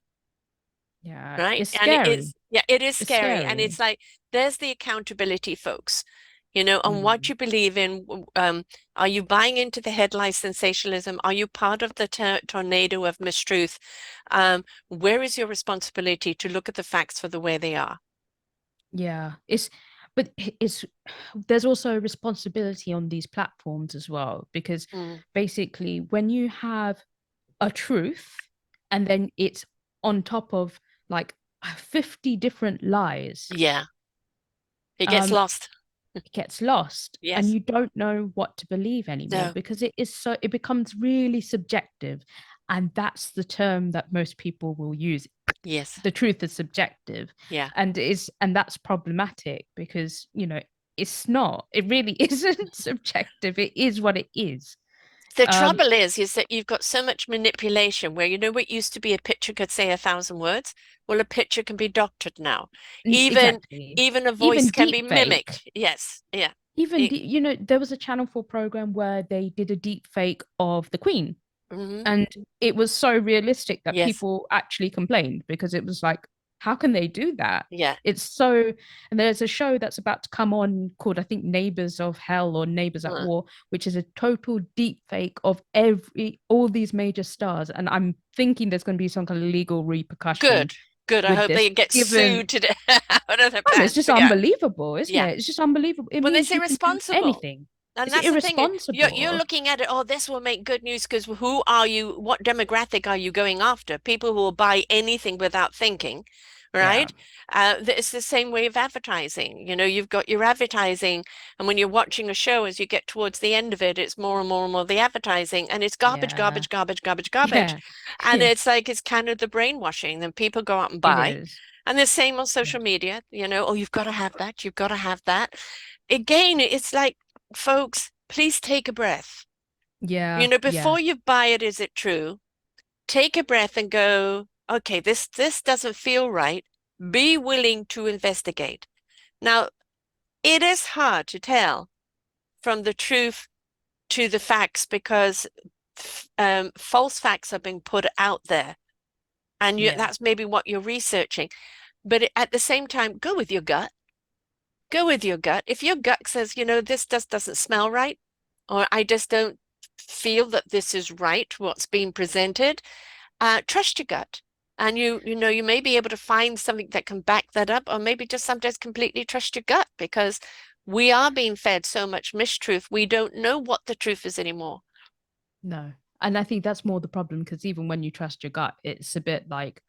Yeah, right? it's And it scary. is, yeah, it is It's scary. And scary. it's like, there's the accountability, folks. and what Mm. you believe in. Are you buying into the headline sensationalism? Are you part of the tornado of mistruth? Where is your responsibility to look at the facts for the way they are? Yeah, but it's there's also a responsibility on these platforms as well, because Mm. basically when you have a truth and then it's on top of like 50 different lies, Yeah, it gets um, lost. it gets lost and Yes. you don't know what to believe anymore No. because it becomes really subjective. And that's the term that most people will use. Yes. The truth is subjective, Yeah. and that's problematic because it really isn't subjective. It is what it is. The um trouble is that you've got so much manipulation where what used to be a picture could say 1,000 words. Well, a picture can be doctored now. Even exactly. even a voice Even can be deep fake. mimicked. Yes. Yeah. Even It, there was a Channel 4 program where they did a deep fake of the Queen. mhm. And it was so realistic that Yes. people actually complained because it was like, how can they do that? Yeah. It's so, and there's a show that's about to come on called, I think, Neighbors of Hell or Neighbors at Uh, War, which is a total deep fake of all these major stars. And I'm thinking there's going to be some kind of legal repercussion Good. Good. I with hope this, they get given, sued today out of their it's pants. just But yeah. unbelievable, isn't Yeah. it? It's just unbelievable. It Well, it's means you can do irresponsible. anything. And It's that's the thing. You're irresponsible. looking at it, oh, this will make good news because who are you? What demographic are you going after? People who will buy anything without thinking, Yeah. right? It's the same way of advertising. You've got your advertising, and when you're watching a show, as you get towards the end of it, it's more and more and more the advertising, and it's garbage, Yeah. garbage, garbage, garbage, garbage. Yeah. And Yeah. it's like it's kind of the brainwashing. Then people go out and It buy. is. And the same on Yeah. social media, oh, you've got to have that, you've got to have that. Again, it's like, folks, please take a breath. Yeah. Yeah. Before you buy it, is it true? Take a breath and go, okay, this doesn't feel right. Be willing to investigate. Now, it is hard to tell from the truth to the facts because false facts are being put out there, and Yeah. that's maybe what you're researching. But at the same time, go with your gut. Go with your gut. If your gut says, this just doesn't smell right, or I just don't feel that this is right, what's being presented, trust your gut. And you may be able to find something that can back that up, or maybe just sometimes completely trust your gut because we are being fed so much mistruth, we don't know what the truth is anymore. No. And I think that's more the problem because even when you trust your gut, it's a bit like,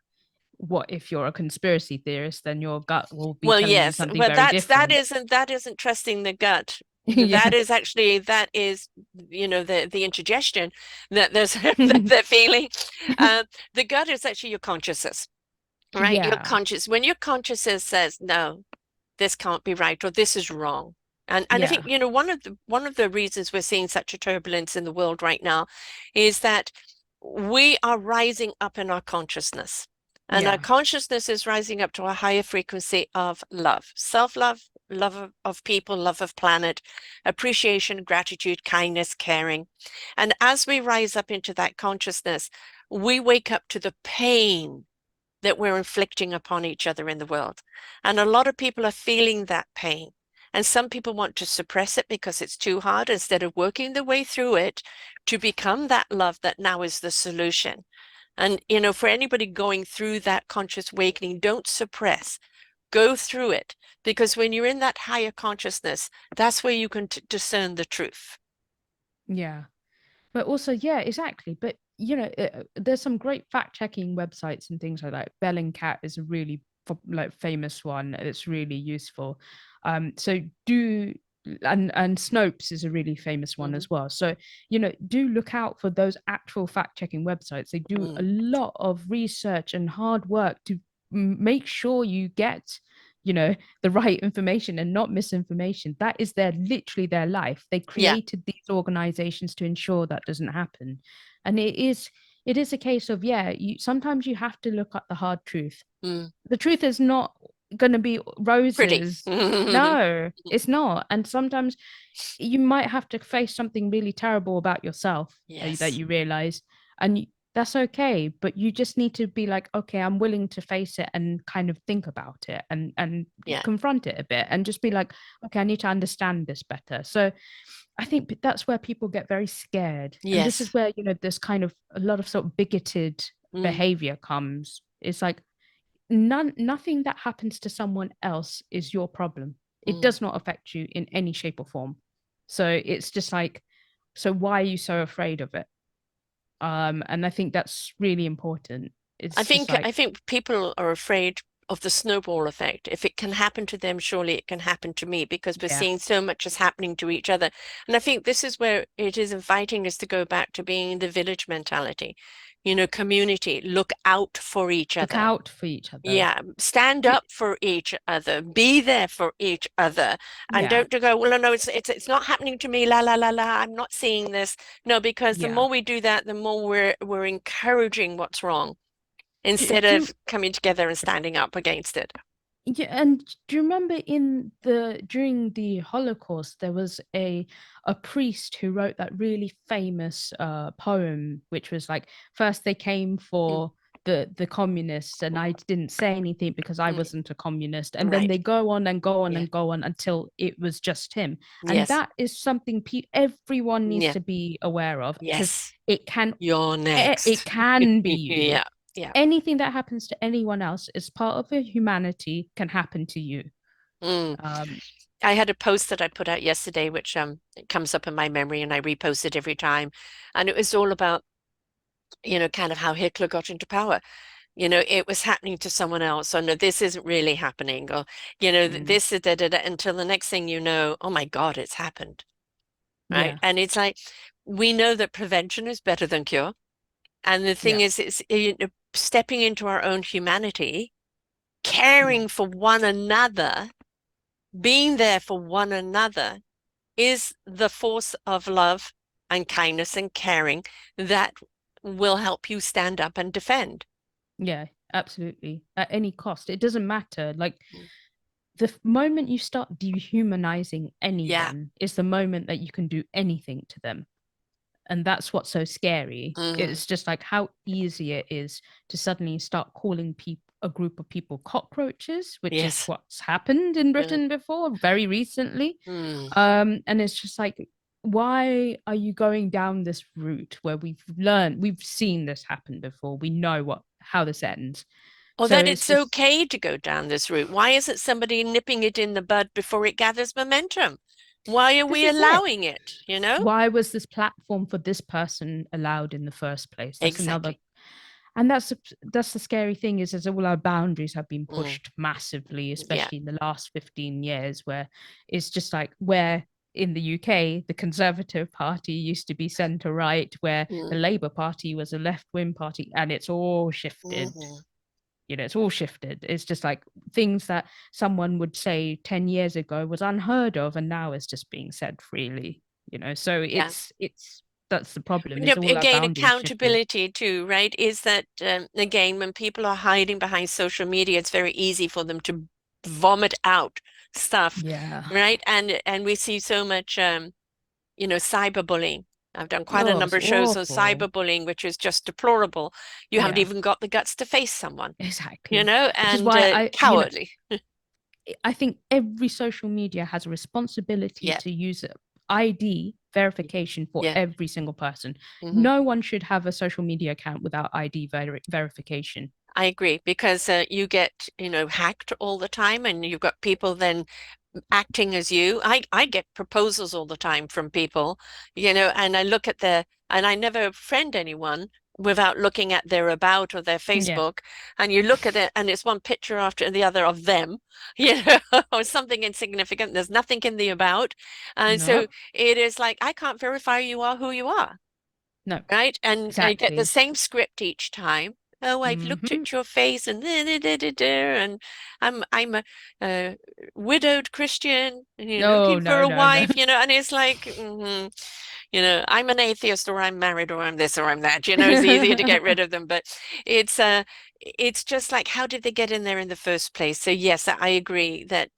what if you're a conspiracy theorist? Then your gut will be Well, telling you yes. something Well, very that different. isn't trusting the gut. Yeah. That is, the indigestion that there's that they're feeling. Uh, the gut is actually your consciousness, right? Your Yeah. conscious when your consciousness says no, this can't be right or this is wrong. And I think, Yeah. one of the reasons we're seeing such a turbulence in the world right now is that we are rising up in our consciousness. And our Yeah. consciousness is rising up to a higher frequency of love, self-love, love of people, love of planet, appreciation, gratitude, kindness, caring. And as we rise up into that consciousness, we wake up to the pain that we're inflicting upon each other in the world. And a lot of people are feeling that pain. And some people want to suppress it because it's too hard instead of working their way through it to become that love that now is the solution. And, for anybody going through that conscious awakening, don't suppress, go through it. Because when you're in that higher consciousness, that's where you can discern the truth. Yeah. But also, yeah, exactly. But there's some great fact checking websites and things like that. Bell and Cat is a really like famous one. It's really useful. So do and Snopes is a really famous one Mhm. as well. So do look out for those actual fact checking websites. They do a Mm. lot of research and hard work to make sure you get you know the right information and not misinformation. That is literally their life. They Yeah. created these organizations to ensure that doesn't happen. And it is a case of, yeah, you sometimes you have to look at the hard truth. Mm. The truth is not going to be Pretty. roses. No, it's not. And sometimes you might have to face something really terrible about yourself, that Yes. you realize. And that's okay, but you just need to be like, okay, I'm willing to face it and kind of think about it and Yeah. confront it a bit and just be like, okay, I need to understand this better. So I think that's where people get very scared. And this Yes. is where, this kind of a lot of sort of bigoted Mm, behavior comes. It's like nothing that happens to someone else is your problem. It mm. does not affect you in any shape or form. So it's just like, so why are you so afraid of it? And I think that's really important. I It's just think like, I think people are afraid of the snowball effect. If it can happen to them, surely it can happen to me because we're yeah, seeing so much is happening to each other. And I think this is where it is inviting us to go back to being the village mentality, community, look out for each look other. out for each other. Yeah, stand Do, up for each other, be there for each other, and yeah, don't to go, well, no, it's not happening to me, la la la la, I'm not seeing this. No, because the yeah. more we do that, the more we're encouraging what's wrong instead Do you, of coming together and standing up against it. yeah, and do you remember during the Holocaust there was a priest who wrote that really famous poem, which was like, first they came Mm, for the communists and I didn't say anything because I mm, wasn't a communist, and then right. they go on and go on Yeah. and go on until it was just him. And Yes. that is something everyone needs Yeah. to be aware of, because Yes. it can You're it next. can be you. Yeah. Yeah. Anything that happens to anyone else is part of your humanity can happen to you. Mm. Um, I had a post that I put out yesterday, which it comes up in my memory and I repost it every time. And it was all about, kind of how Hitler got into power. It was happening to someone else. Or no, this isn't really happening. Or, mm, this is da, da, da, until the next thing you know, oh my God, it's happened. Right. yeah, And it's like, we know that prevention is better than cure. And the thing yeah, is, it's stepping into our own humanity, yeah, caring for one another, being there for one another is the force of love and kindness and caring that will help you stand up and defend. yeah, absolutely. At any cost. It doesn't matter. Like, Mm. the moment you start dehumanizing Yeah. anyone is the moment that you can do anything to them. And that's what's so scary. Hmm. It's just like how easy it is to suddenly start calling people a group of people cockroaches, which is Yes. what's happened in Yeah. Britain before, very recently. Mm. And it's just like, why are you going down this route where we've seen this happen before, we know how this ends. Or So that it's it's just, okay to go down this route. Why isn't somebody nipping it in the bud before it gathers momentum? Why are this we is it. allowing it? Why was this platform for this person allowed in the first place? That's another. Exactly. And that's the scary thing, is as all our boundaries have been Mm. pushed massively, Yeah. especially in the last 15 years, where it's just like, where in the UK the Conservative Party used to be centre right, where the Mm. Labour Party was a left-wing party, and it's all shifted. Hmm. It's all shifted. It's just like things that someone would say 10 years ago was unheard of, and now it's just being said freely. So Yeah. it's that's the problem, is Yep, all our again, boundaries shifted. accountability too, right? Is that again, when people are hiding behind social media, it's very easy for them to vomit out stuff, Yeah. right? And we see so much cyberbullying. I've done quite a Oh, number it's of shows on awful. cyberbullying, which is just deplorable. You haven't Yeah, even got the guts to face someone, exactly. Which is and why cowardly. I think every social media has a responsibility Yeah, to use ID verification for yeah. every single person. Hmm. No one should have a social media account without ID verification. I agree because you get, hacked all the time, and you've got people then acting as you. I get proposals all the time from people, and I look at and I never friend anyone without looking at their about or their Yeah. Facebook, and you look at it and it's one picture after the other of them, or something insignificant. There's nothing in the about. And so No, it is like, I can't verify you are who you are. no, Right? And I get the exactly. same script each time. Oh, I've looked Hmm. at your face and and I'm a widowed Christian, and you're No, looking for no, a no, no. wife, and it's like, I'm an atheist or I'm married or I'm this or I'm that, it's easy to get rid of them, but it's it's just like, how did they get in there in the first place? So yes, I agree that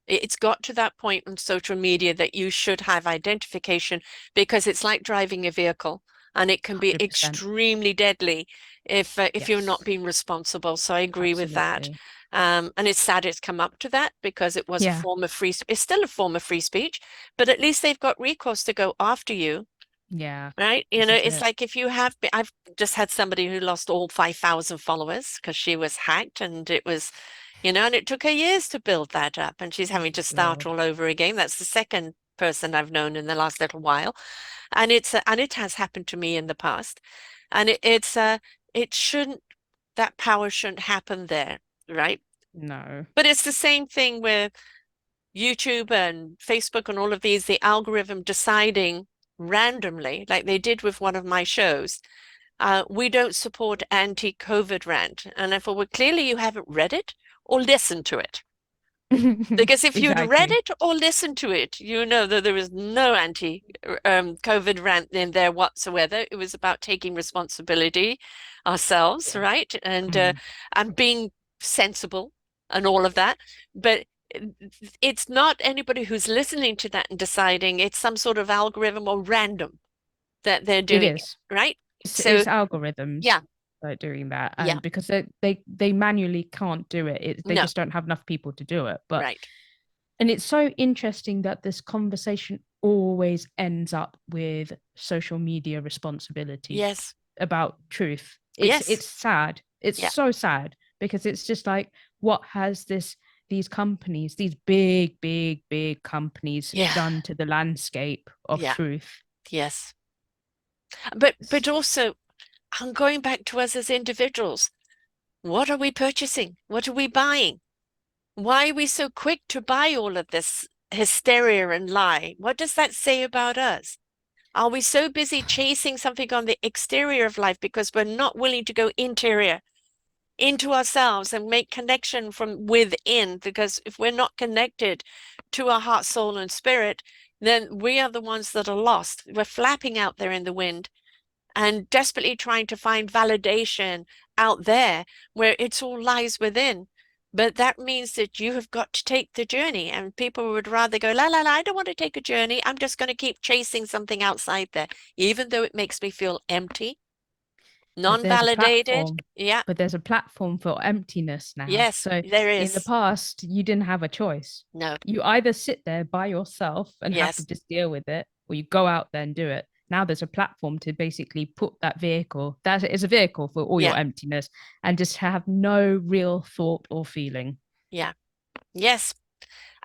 it's got to that point on social media that you should have identification because it's like driving a vehicle. and it can be 100%. extremely deadly if you're not Yes, being responsible. So I agree with that. absolutely. And it's sad it's come up to that because it was a Yeah, form of it's still a form of free speech, but at least they've got recourse to go after you. yeah, Right? this is It's it. like if you have, I've just had somebody who lost all 5,000 followers because she was hacked and it was, and it took her years to build that up and she's having Oh to start God. all over again. That's the second person I've known in the last little while. And it has happened to me in the past. And it shouldn't, that power shouldn't happen there, right? No. But it's the same thing with YouTube and Facebook and all of these, the algorithm deciding randomly, like they did with one of my shows, we don't support anti-COVID rant. And I thought, well, clearly you haven't read it or listened to it. Because if you'd read Exactly. it or listened to it, you know that there was no anti-COVID rant in there whatsoever. It was about taking responsibility ourselves, Yeah. right? Mm. And being sensible and all of that. But it's not anybody who's listening to that and deciding it's some sort of algorithm or random that they're It doing it, is. right? It's So algorithms yeah, that are doing that, yeah, and because they manually can't do it, they no, just don't have enough people to do it. But right. and it's so interesting that this conversation always ends up with social media responsibility Yes, about truth. yes, It's sad. It's yeah, so sad because it's just like what has these companies, these big, big, big companies yeah, done to the landscape of yeah, truth? yes. But It's, also I'm going back to us as individuals. What are we purchasing? What are we buying? Why are we so quick to buy all of this hysteria and lie? What does that say about us? Are we so busy chasing something on the exterior of life because we're not willing to go interior into ourselves and make connection from within? Because if we're not connected to our heart, soul, and spirit, then we are the ones that are lost. We're flapping out there in the wind and desperately trying to find validation out there where it's all lies within. But that means that you have got to take the journey, and people would rather go, la la la, I don't want to take a journey. I'm just going to keep chasing something outside there, even though it makes me feel empty, but there's a non-validated. platform, Yeah, but there's a platform for emptiness now. yes, So there in the is. past, you didn't have a choice. No, You either sit there by yourself and have to yes, just deal with it, or you go out there and do it. Now there's a platform to basically put that vehicle, that is a vehicle for all yeah, your emptiness, and just have no real thought or feeling. yeah, yes.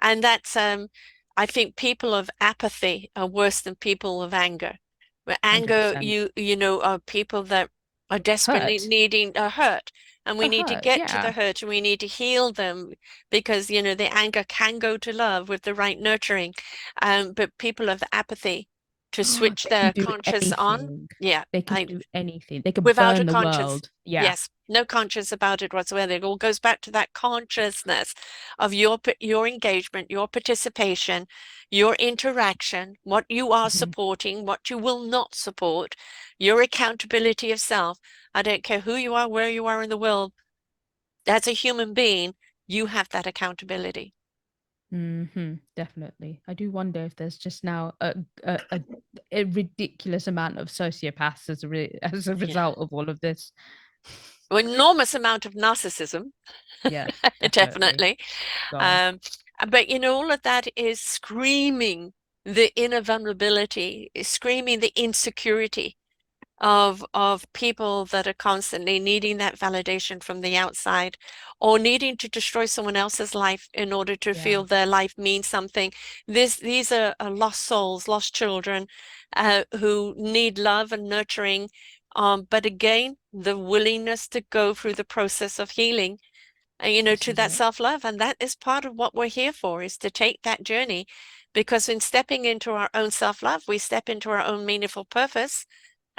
And that's I think people of apathy are worse than people of anger. Where anger, 100%. are people that are desperately Hurt. needing a hurt. And we A need to hurt, get to the yeah. hurt and we need to heal them because, the anger can go to love with the right nurturing. But people of apathy to switch They can their do conscious on, anything. yeah, They can do anything. They can without a burn the conscience. world. Yeah. Yes, no conscience about it whatsoever. It all goes back to that consciousness of your engagement, your participation, your interaction, what you are Mhm. supporting, what you will not support, your accountability of self. I don't care who you are, where you are in the world. As a human being, you have that accountability. Definitely. I do wonder if there's just now a ridiculous amount of sociopaths as a Yeah. result of all of this. Enormous amount of narcissism, Yeah, definitely. definitely. Gosh. Um, but all of that is screaming the inner vulnerability, is screaming the insecurity of people that are constantly needing that validation from the outside or needing to destroy someone else's life in order to Yeah. feel their life means something. These are lost souls, lost children who need love and nurturing. But again, the willingness to go through the process of healing, This to is that it. self-love. And that is part of what we're here for, is to take that journey. Because in stepping into our own self-love, we step into our own meaningful purpose.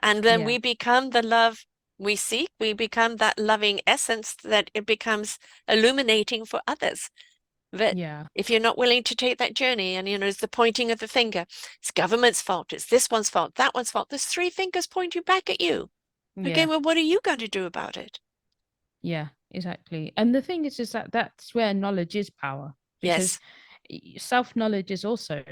And then Yeah. we become the love we seek. We become that loving essence that it becomes illuminating for others. But Yeah. if you're not willing to take that journey, and it's the pointing of the finger, it's government's fault, it's this one's fault, that one's fault. There's three fingers pointing back at you. Okay, Yeah. well, what are you going to do about it? Yeah, exactly. And the thing is that that's where knowledge is power because Yes, self-knowledge is also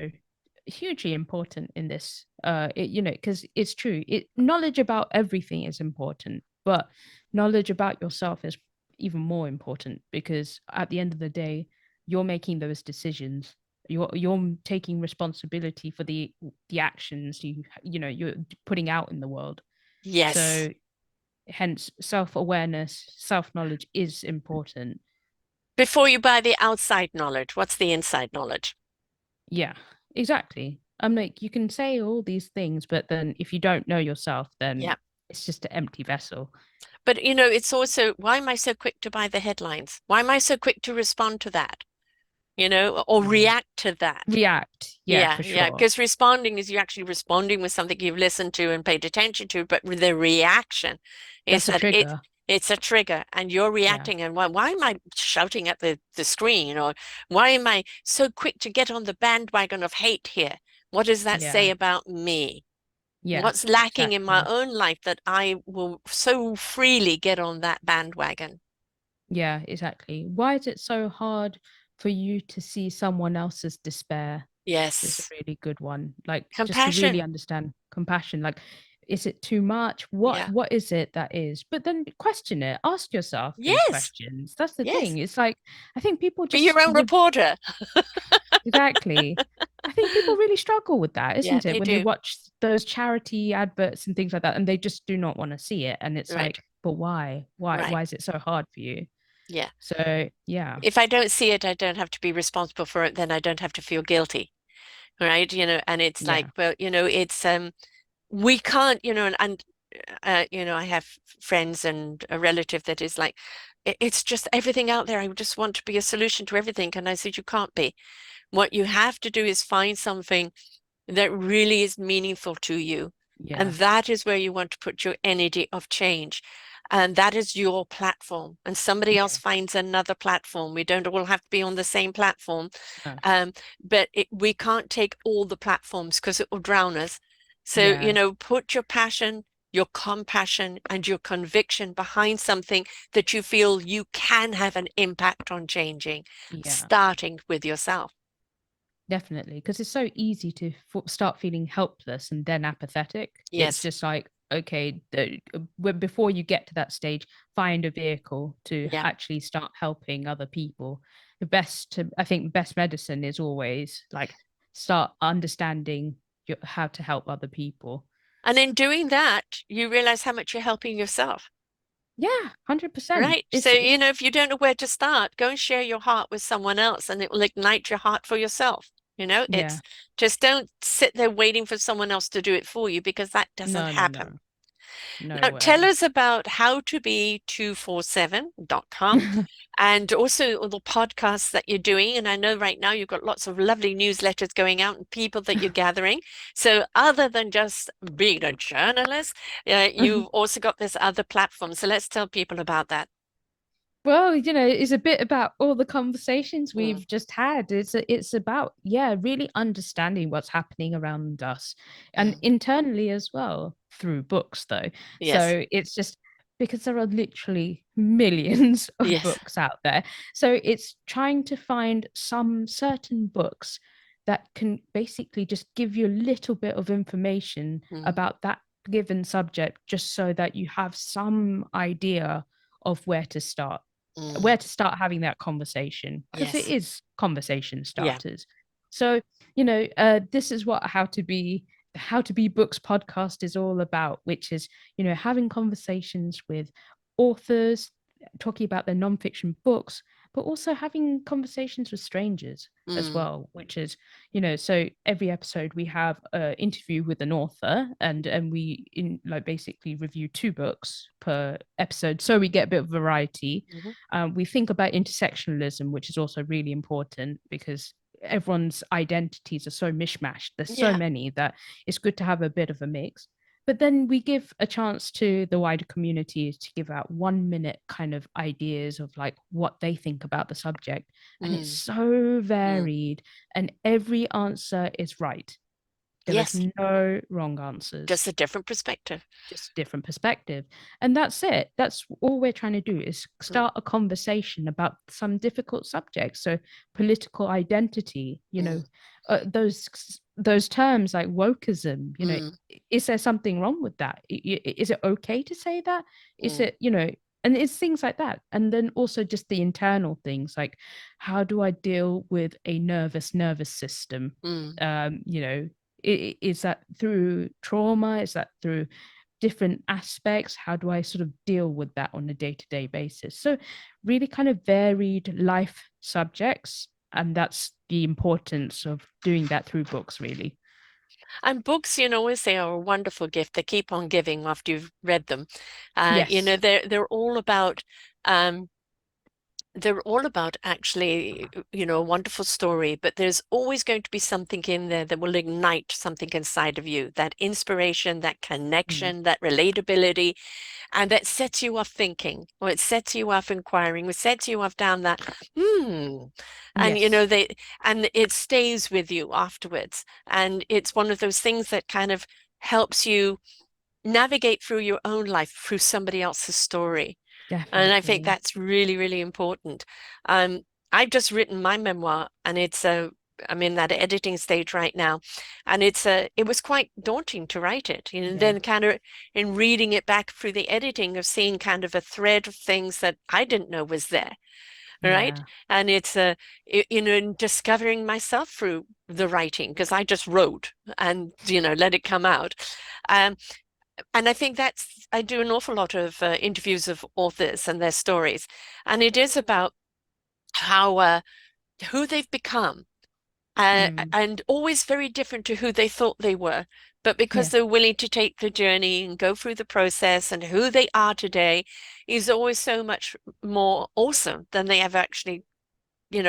hugely important in this Because it's true. Knowledge about everything is important, but knowledge about yourself is even more important because at the end of the day, you're making those decisions. You're taking responsibility for the actions you're putting out in the world. Yes. So hence self-awareness, self-knowledge is important. Before you buy the outside knowledge, what's the inside knowledge? Yeah, exactly. I'm like, you can say all these things, but then if you don't know yourself, then Yeah. it's just an empty vessel. But it's also, why am I so quick to buy the headlines? Why am I so quick to respond to that? Or Yeah. react to that? React. Yeah, Yeah, for yeah, sure. because responding is you actually responding with something you've listened to and paid attention to, but the reaction is That's a that trigger. it's a trigger and you're Yeah. reacting. And why am I shouting at the screen? Or why am I so quick to get on the bandwagon of hate here? What does that say Yeah. about me? Yeah. What's lacking in my Exactly. own life that I will so freely get on that bandwagon? Yeah, exactly. Why is it so hard for you to see someone else's despair? Is a Yes. really good one. Like just to really Compassion. understand compassion. Like, is it too much? What Yeah. what is it that is? But then question it. Ask yourself these Yes. questions. That's the Yes. thing. It's like I think people Be your just own would reporter. exactly. I think people really struggle with that, Yeah, isn't it? they When they do. watch those charity adverts and things like that, and they just do not want to see it. And it's Right. like, but why? Why? Right. Why is it so hard for you? Yeah. So yeah, If I don't see it, I don't have to be responsible for it, then I don't have to feel guilty. Right. And it's like, yeah, well, it's we can't, I have friends and a relative that is like, It's just everything out there. I just want to be a solution to everything." And I said, you can't be. What you have to do is find something that really is meaningful to you. And yeah, that is where you want to put your energy of change. And that is your platform. And somebody else yes, finds another platform. We don't all have to be on the same platform. no, But we can't take all the platforms because it will drown us. So, yeah, put your passion, your compassion, and your conviction behind something that you feel you can have an impact on changing, yeah. starting with yourself. Definitely, because it's so easy to start feeling helpless and then apathetic. It's Yes. just like, okay, before you get to that stage, find a vehicle to Yeah. actually start helping other people. I think, best medicine is always like start understanding how to help other people. And in doing that, you realize how much you're helping yourself, Yeah, 100%. right? So, if you don't know where to start, go and share your heart with someone else and it will ignite your heart for yourself. Yeah, It's just don't sit there waiting for someone else to do it for you because that doesn't no, no, happen. no, no Now, tell way. us about how to be 247.com and also all the podcasts that you're doing. And I know right now you've got lots of lovely newsletters going out and people that you're gathering. So, other than just being a journalist, you've also got this other platform. So, let's tell people about that. Well, it's a bit about all the conversations Mm, we've just had. It's about, yeah, really understanding what's happening around us and mm. internally as well through books, though. Yes, So it's just because there are literally millions of yes. books out there. So it's trying to find some certain books that can basically just give you a little bit of information Mm, about that given subject, just so that you have some idea of mm. where to start having that conversation because it Yes. is conversation Yeah. starters. So, this is what how to be books podcast is all about, which is, having conversations with authors, talking about their nonfiction books, but also having conversations with strangers as Mm, well, which is, so every episode we have an interview with an author and we in like basically review two books per episode. So we get a bit of variety. mhm. We think about intersectionalism, which is also really important because everyone's identities are so mishmashed. There's so Yeah. many that it's good to have a bit of a mix. But then we give a chance to the wider community to give out 1 minute kind of ideas of like what they think about the subject. And it's Mm, so mm. varied, and every answer is right. There is Yes. no wrong answers, Just a different perspective. just different perspective. And that's it. That's all we're trying to do is Mm, start a conversation about some difficult subjects. So political identity, mm. those those terms like wokeism, Mm, is there something wrong with that? Is it okay to say that? Is mm, it, and it's things like that. And then also just the internal things like, how do I deal with a nervous system? mm. Is that through trauma? Is that through different aspects? How do I sort of deal with that on a day-to-day basis? So really kind of varied life subjects. And that's the importance of doing that through books, really. And books, always say are a wonderful gift. They keep on giving after you've read them. Yes. They're all about um, they're all about actually, a wonderful story, but there's always going to be something in there that will ignite something inside of you, that inspiration, that Mm. connection, that relatability, and that sets you off thinking, or it sets you off inquiring, or sets you off down that, and Yes. and it stays with you afterwards. And it's one of those things that kind of helps you navigate through your own life through somebody else's story. And I think Definitely. that's really, really important. Um, I've just written my memoir, and I'm in that editing stage right now, and it was quite daunting to write it. Yeah. Then kind of in reading it back through the editing of seeing kind of a thread of things that I didn't know was there, right? Yeah. And in discovering myself through the writing because I just wrote and let it come out. Um, and I think I do an awful lot of interviews of authors and their stories. And it is about how, who they've become, Mm. and always very different to who they thought they were. But because Yeah. they're willing to take the journey and go through the process, and who they are today is always so much more awesome than they have actually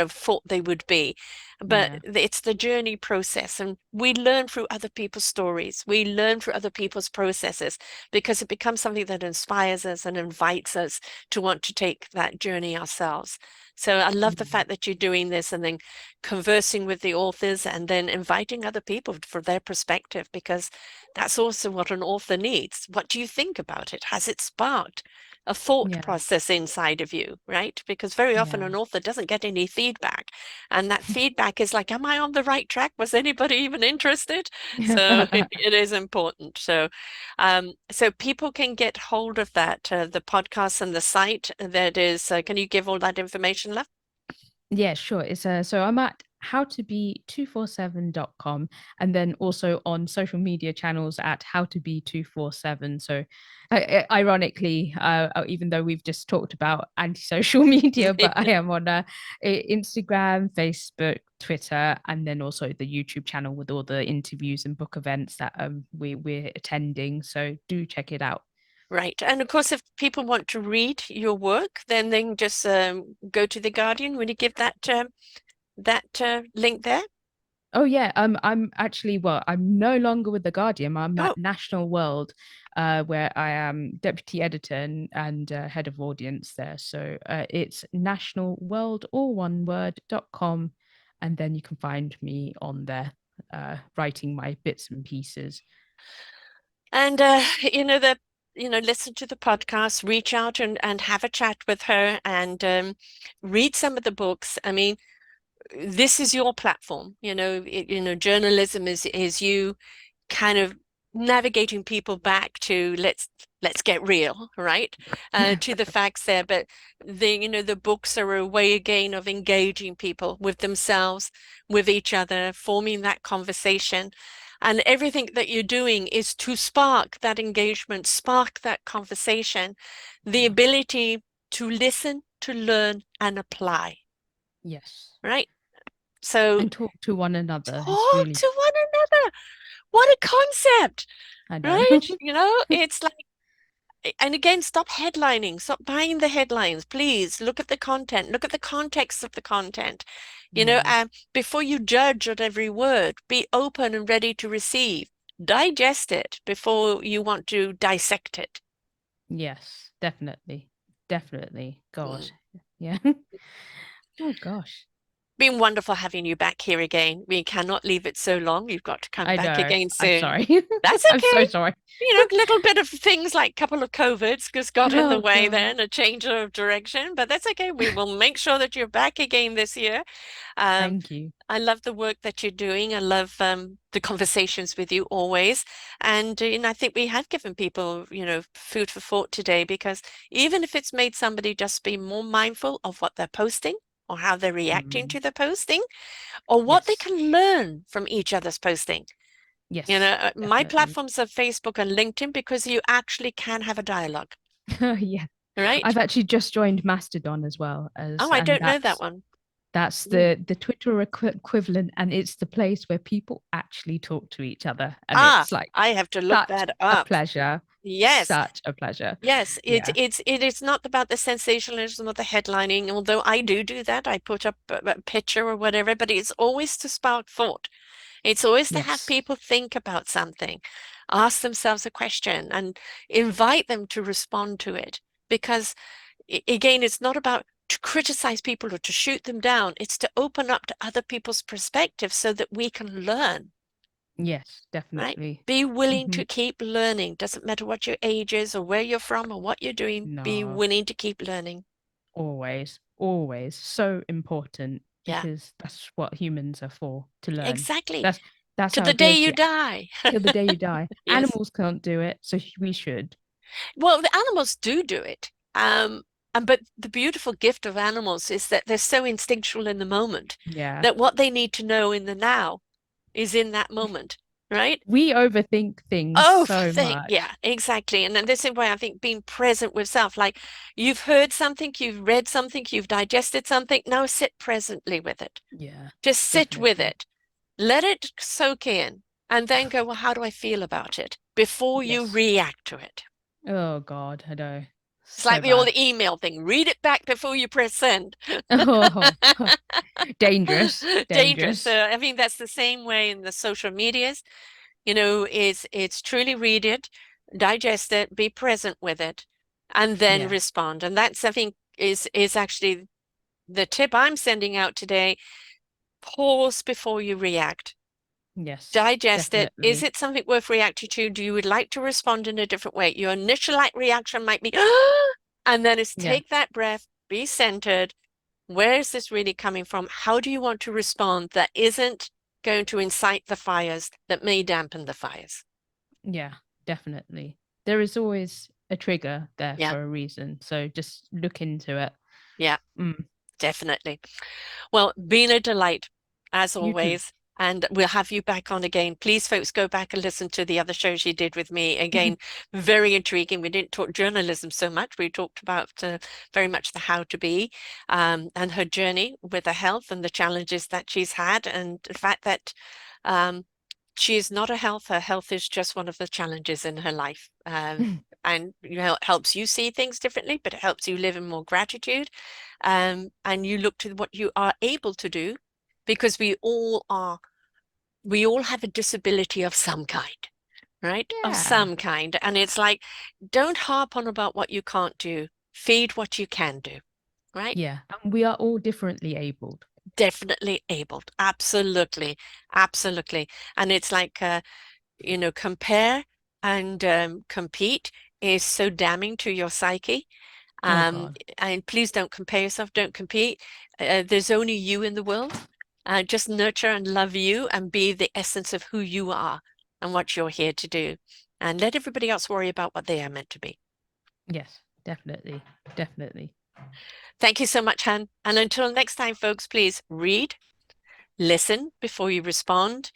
thought they would be. But Yeah. it's the journey process, and we learn through other people's stories. We learn through other people's processes because it becomes something that inspires us and invites us to want to take that journey ourselves. So I love the Mm. fact that you're doing this and then conversing with the authors and then inviting other people for their perspective, because that's also what an author needs. What do you think about it? Has it sparked a thought Yeah. process inside of you, right? Because very often Yeah. an author doesn't get any feedback. And that feedback is like, am I on the right track? Was anybody even interested? So it is important. So people can get hold of that, the podcast and the site that is, can you give all that information, left? Yeah, sure. So I'm at howtobe247.com and then also on social media channels at howtobe247. So ironically, even though we've just talked about anti-social media, but I am on Instagram, Facebook, Twitter, and then also the YouTube channel with all the interviews and book events that we're attending. So do check it out. Right. And of course, if people want to read your work, then they can just go to The Guardian. Will you give that link there? Oh yeah, I'm actually, well, I'm no longer with The Guardian. I'm Oh, at National World, where I am deputy editor and head of audience there. So it's nationalworld, all one word.com, and then you can find me on there, writing my bits and pieces. and listen to the podcast, reach out and have a chat with her, and read some of the books. I mean, this is your platform. Journalism is you kind of navigating people back to let's get real, right? To the facts there. But the books are a way again of engaging people with themselves, with each other, forming that conversation. And everything that you're doing is to spark that engagement, spark that conversation, the Yeah. ability to listen, to learn, and apply, Yes. right? So And talk to one another. It's talk really, to one another. What a concept, I know. right? It's like, and again, stop headlining, stop buying the headlines. Please look at the content, look at the context of the content. Yeah. Before you judge at every word, be open and ready to receive. Digest it before you want to dissect it. Yes, definitely. Definitely. God. Mm. Yeah. Oh gosh. Been wonderful having you back here again. We cannot leave it so long. You've got to come I back know. again I'm soon. sorry. That's I'm so okay. sorry. Little bit of things like a couple of COVIDs just got in the Oh way God. then, a change of direction, but that's okay. We will make sure that you're back again this year. Um, Thank you. I love the work that you're doing. I love the conversations with you always. And, I think we have given people, food for thought today because even if it's made somebody just be more mindful of what they're posting or how they're reacting Mm, to the posting or what they yes. can learn from each other's posting. Yes, My definitely. platforms are Facebook and LinkedIn because you actually can have a dialogue, Yeah. right? I've actually just joined Mastodon as well Oh, as I and don't know that one. that's Mm. the Twitter equivalent, and it's the place where people actually talk to each other, and Ah, it's like I have to look such that a up. pleasure. Yes, Such a pleasure. yes. Yeah. It is not about the sensationalism or the headlining, although I do that. I put up a picture or whatever, but it's always to spark thought. It's always to have Yes. people think about something, ask themselves a question, and invite them to respond to it. Because again, it's not about to criticize people or to shoot them down. It's to open up to other people's perspectives so that we can learn, Yes, right? definitely. Be willing Hmm. to keep learning. Doesn't matter what your age is or where you're from or what you're doing. Be No, willing to keep learning. always, always so important Yeah, because that's what humans are for, to learn. exactly. That's that's To how the it day goes. you Yeah, die. till the day you die. Yes. Animals can't do it, so we should. Well, the animals do it. But the beautiful gift of animals is that they're so instinctual in the moment Yeah. that what they need to know in the now is in that moment, right? We overthink things Oh, so yeah, much. exactly. And then this is why I think being present with self, like you've heard something, you've read something, you've digested something. Now sit presently with it. Yeah, Just sit with definitely. it. Let it soak in and then go, well, how do I feel about it before you Yes. react to it? Oh God, I know. It's like So the old bad. email thing. Read it back before you press send. Oh, dangerous, Dangerous. dangerous. So I think that's the same way in the social medias. It's truly read it, digest it, be present with it, and then Yeah. respond. And that's, I think, is actually the tip I'm sending out today. Pause before you react. Yes, Digest it. Is definitely. it something worth reacting to? Do you would like to respond in a different way? Your initial reaction might be, and then it's Yeah. take that breath, be centered. Where is this really coming from? How do you want to respond that isn't going to incite the fires that may dampen the fires? Yeah, definitely. There is always a trigger there Yeah, for a reason. So just look into it. yeah, Mm. definitely. Well, been a delight as You too. always. And we'll have you back on again. Please, folks, go back and listen to the other shows you did with me. Again, very intriguing. We didn't talk journalism so much. We talked about very much the how to be and her journey with her health and the challenges that she's had, and the fact that um, she is not a health. Her health is just one of the challenges in her life. And it helps you see things differently, but it helps you live in more gratitude. And you look to what you are able to do because we all have a disability of some kind, right? Of Yeah. some kind. And it's like, don't harp on about what you can't do. Feed what you can do, right? Yeah. And we are all differently abled. Definitely able. Absolutely. Absolutely. And it's like, compare and compete is so damning to your psyche. Oh Um, God. and please don't compare yourself, don't compete. There's only you in the world. Just nurture and love you and be the essence of who you are and what you're here to do. And let everybody else worry about what they are meant to be. Yes, definitely. Definitely. Thank you so much, Han. And until next time, folks, please read, listen before you respond.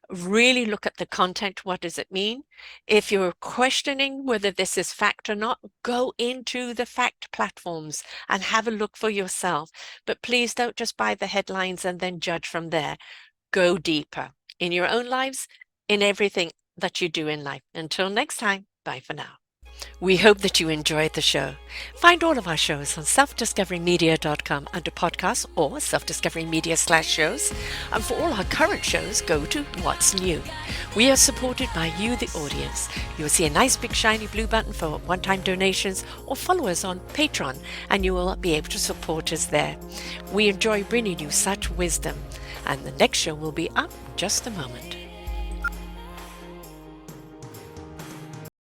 Really look at the content. What does it mean? If you're questioning whether this is fact or not, go into the fact platforms and have a look for yourself. But please don't just buy the headlines and then judge from there. Go deeper in your own lives, in everything that you do in life. Until next time, bye for now. We hope that you enjoyed the show. Find all of our shows on selfdiscoverymedia.com under podcasts or selfdiscoverymedia/shows. And for all our current shows, go to What's New. We are supported by you, the audience. You'll see a nice big shiny blue button for one-time donations or follow us on Patreon and you will be able to support us there. We enjoy bringing you such wisdom. And the next show will be up in just a moment.